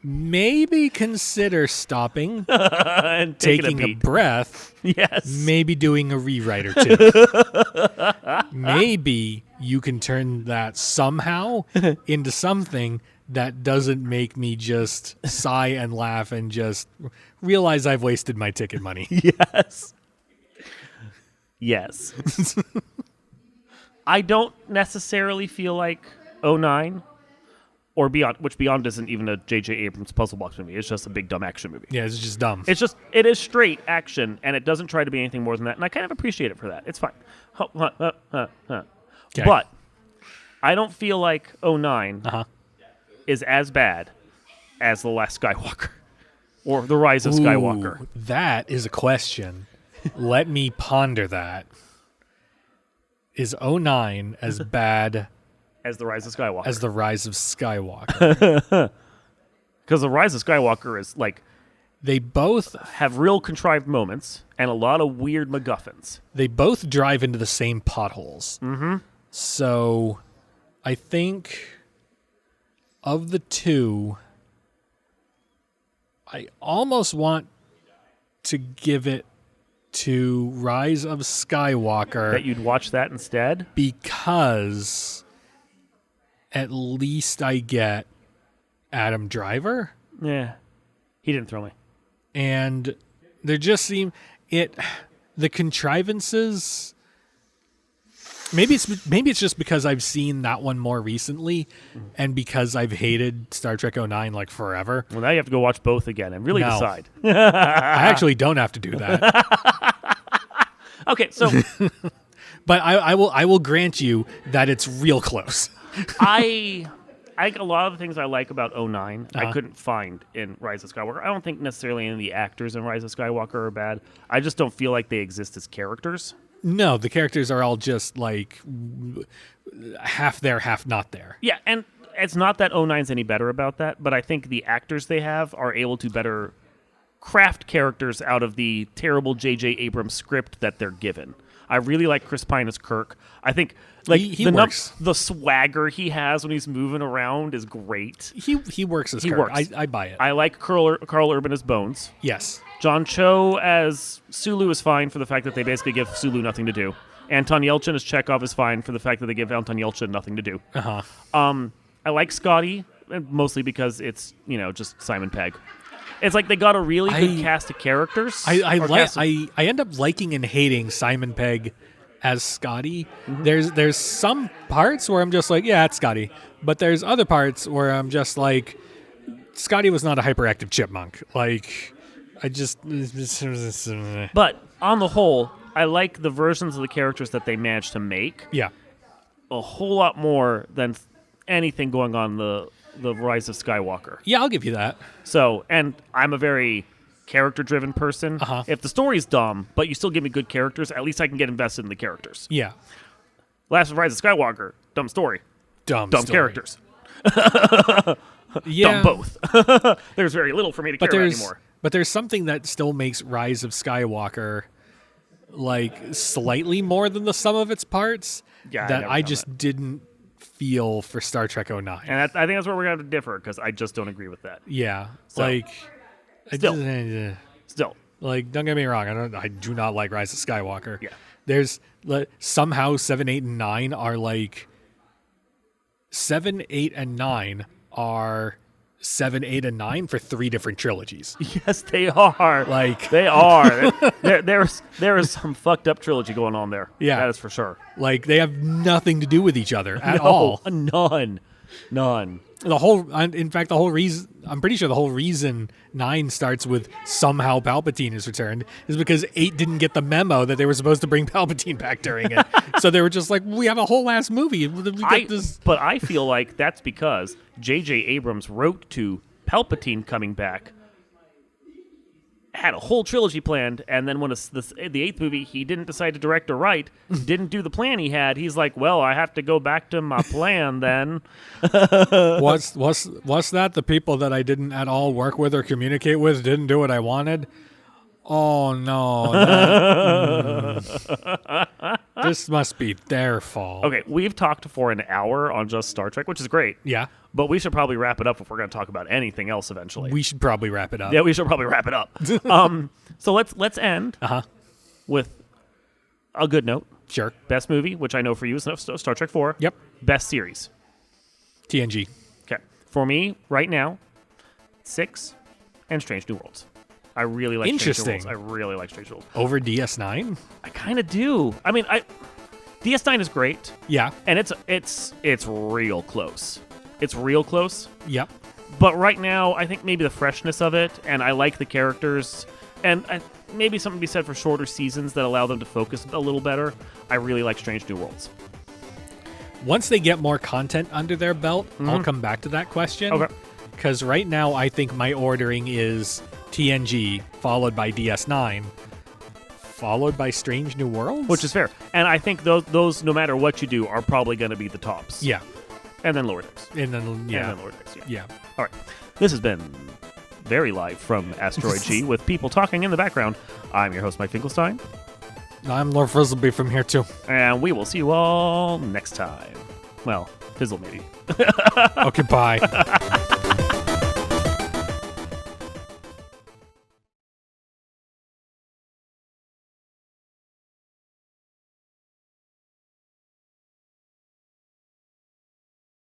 Speaker 2: Maybe consider stopping
Speaker 1: and
Speaker 2: taking a breath.
Speaker 1: Yes.
Speaker 2: Maybe doing a rewrite or two. Maybe you can turn that somehow into something that doesn't make me just sigh and laugh and just realize I've wasted my ticket money.
Speaker 1: Yes. I don't necessarily feel like 09 or Beyond, which Beyond isn't even a J.J. Abrams puzzle box movie. It's just a big dumb action movie.
Speaker 2: Yeah, it's just dumb.
Speaker 1: It is straight action, and it doesn't try to be anything more than that. And I kind of appreciate it for that. It's fine.
Speaker 2: Okay.
Speaker 1: But I don't feel like 09 is as bad as The Last Skywalker or The Rise of Skywalker.
Speaker 2: That is a question. Let me ponder that. Is 09 as bad
Speaker 1: as The Rise of Skywalker?
Speaker 2: As The Rise of Skywalker.
Speaker 1: Because The Rise of Skywalker is like
Speaker 2: They both
Speaker 1: have real contrived moments and a lot of weird MacGuffins.
Speaker 2: They both drive into the same potholes.
Speaker 1: Mm-hmm.
Speaker 2: So I think of the two, I almost want to give it to Rise of Skywalker.
Speaker 1: That you'd watch that instead?
Speaker 2: Because at least I get Adam Driver.
Speaker 1: Yeah. He didn't throw me.
Speaker 2: And there just seem the contrivances. Maybe it's just because I've seen that one more recently, and because I've hated Star Trek 09 like forever.
Speaker 1: Well, now you have to go watch both again and really decide.
Speaker 2: I actually don't have to do that.
Speaker 1: Okay, so
Speaker 2: but I will grant you that it's real close.
Speaker 1: I a lot of the things I like about 09, I couldn't find in Rise of Skywalker. I don't think necessarily any of the actors in Rise of Skywalker are bad. I just don't feel like they exist as characters.
Speaker 2: No, the characters are all just like half there, half not there.
Speaker 1: Yeah, and it's not that 09's any better about that, but I think the actors they have are able to better craft characters out of the terrible J.J. Abrams script that they're given. I really like Chris Pine as Kirk. I think
Speaker 2: he works.
Speaker 1: The swagger he has when he's moving around is great.
Speaker 2: He works as Kirk.
Speaker 1: Works.
Speaker 2: I buy it.
Speaker 1: I like Carl Urban as Bones.
Speaker 2: Yes.
Speaker 1: John Cho as Sulu is fine for the fact that they basically give Sulu nothing to do. Anton Yelchin as Chekhov is fine for the fact that they give Anton Yelchin nothing to do. I like Scotty, mostly because it's, just Simon Pegg. It's like they got a really good cast of characters.
Speaker 2: I end up liking and hating Simon Pegg as Scotty. Mm-hmm. There's some parts where I'm just like, yeah, it's Scotty. But there's other parts where I'm just like, Scotty was not a hyperactive chipmunk. Like, I just...
Speaker 1: But on the whole, I like the versions of the characters that they managed to make.
Speaker 2: Yeah.
Speaker 1: A whole lot more than anything going on the Rise of Skywalker.
Speaker 2: Yeah, I'll give you that.
Speaker 1: So, and I'm a very character-driven person. If the story's dumb, but you still give me good characters, at least I can get invested in the characters.
Speaker 2: Yeah.
Speaker 1: Last of Rise of Skywalker, dumb story. Dumb
Speaker 2: story.
Speaker 1: Characters.
Speaker 2: Yeah.
Speaker 1: Dumb both. There's very little for me to care about anymore.
Speaker 2: But there's something that still makes Rise of Skywalker like slightly more than the sum of its parts that I just didn't feel for Star Trek 09.
Speaker 1: And I think that's where we're going to have to differ, because I just don't agree with that.
Speaker 2: Yeah.
Speaker 1: So, still.
Speaker 2: Like, don't get me wrong. I do not like Rise of Skywalker.
Speaker 1: Yeah.
Speaker 2: There's somehow 7, 8, and 9 are like 7, 8, and 9 are 7, 8, and 9 for 3 different trilogies.
Speaker 1: Yes, they are.
Speaker 2: Like
Speaker 1: they are. there is some fucked up trilogy going on there.
Speaker 2: Yeah,
Speaker 1: that is for sure.
Speaker 2: Like they have nothing to do with each other at all.
Speaker 1: None.
Speaker 2: The whole reason, I'm pretty sure the whole reason 9 starts with somehow Palpatine is returned is because 8 didn't get the memo that they were supposed to bring Palpatine back during it. So they were just like, we have a whole ass movie.
Speaker 1: But I feel like that's because J.J. Abrams wrote to Palpatine coming back, had a whole trilogy planned, and then when the 8th movie, he didn't decide to direct or write, didn't do the plan he had. He's like, well, I have to go back to my plan then.
Speaker 2: What's that? The people that I didn't at all work with or communicate with didn't do what I wanted? Oh, no. This must be their fault.
Speaker 1: Okay, we've talked for an hour on just Star Trek, which is great.
Speaker 2: Yeah.
Speaker 1: But we should probably wrap it up if we're going to talk about anything else eventually.
Speaker 2: We should probably wrap it up.
Speaker 1: Yeah, we should probably wrap it up. So let's end with a good note.
Speaker 2: Sure.
Speaker 1: Best movie, which I know for you is Star Trek 4.
Speaker 2: Yep.
Speaker 1: Best series.
Speaker 2: TNG.
Speaker 1: Okay. For me, right now, 6 and Strange New Worlds. I really like Strange New Worlds. I really like Strange New Worlds.
Speaker 2: Over DS9?
Speaker 1: I kind of do. I mean, DS9 is great.
Speaker 2: Yeah.
Speaker 1: And it's real close. It's real close.
Speaker 2: Yep.
Speaker 1: But right now, I think maybe the freshness of it, and I like the characters, and maybe something to be said for shorter seasons that allow them to focus a little better. I really like Strange New Worlds.
Speaker 2: Once they get more content under their belt, I'll come back to that question.
Speaker 1: Okay.
Speaker 2: Because right now, I think my ordering is TNG, followed by DS9, followed by Strange New Worlds?
Speaker 1: Which is fair. And I think those no matter what you do, are probably going to be the tops.
Speaker 2: Yeah.
Speaker 1: And then Lower Decks.
Speaker 2: And then Lower Decks,
Speaker 1: yeah. All right. This has been very live from Asteroid G with people talking in the background. I'm your host, Mike Finkelstein.
Speaker 2: I'm LordFizzlebeef from here, too.
Speaker 1: And we will see you all next time. Well, Fizzle maybe.
Speaker 2: Okay, bye.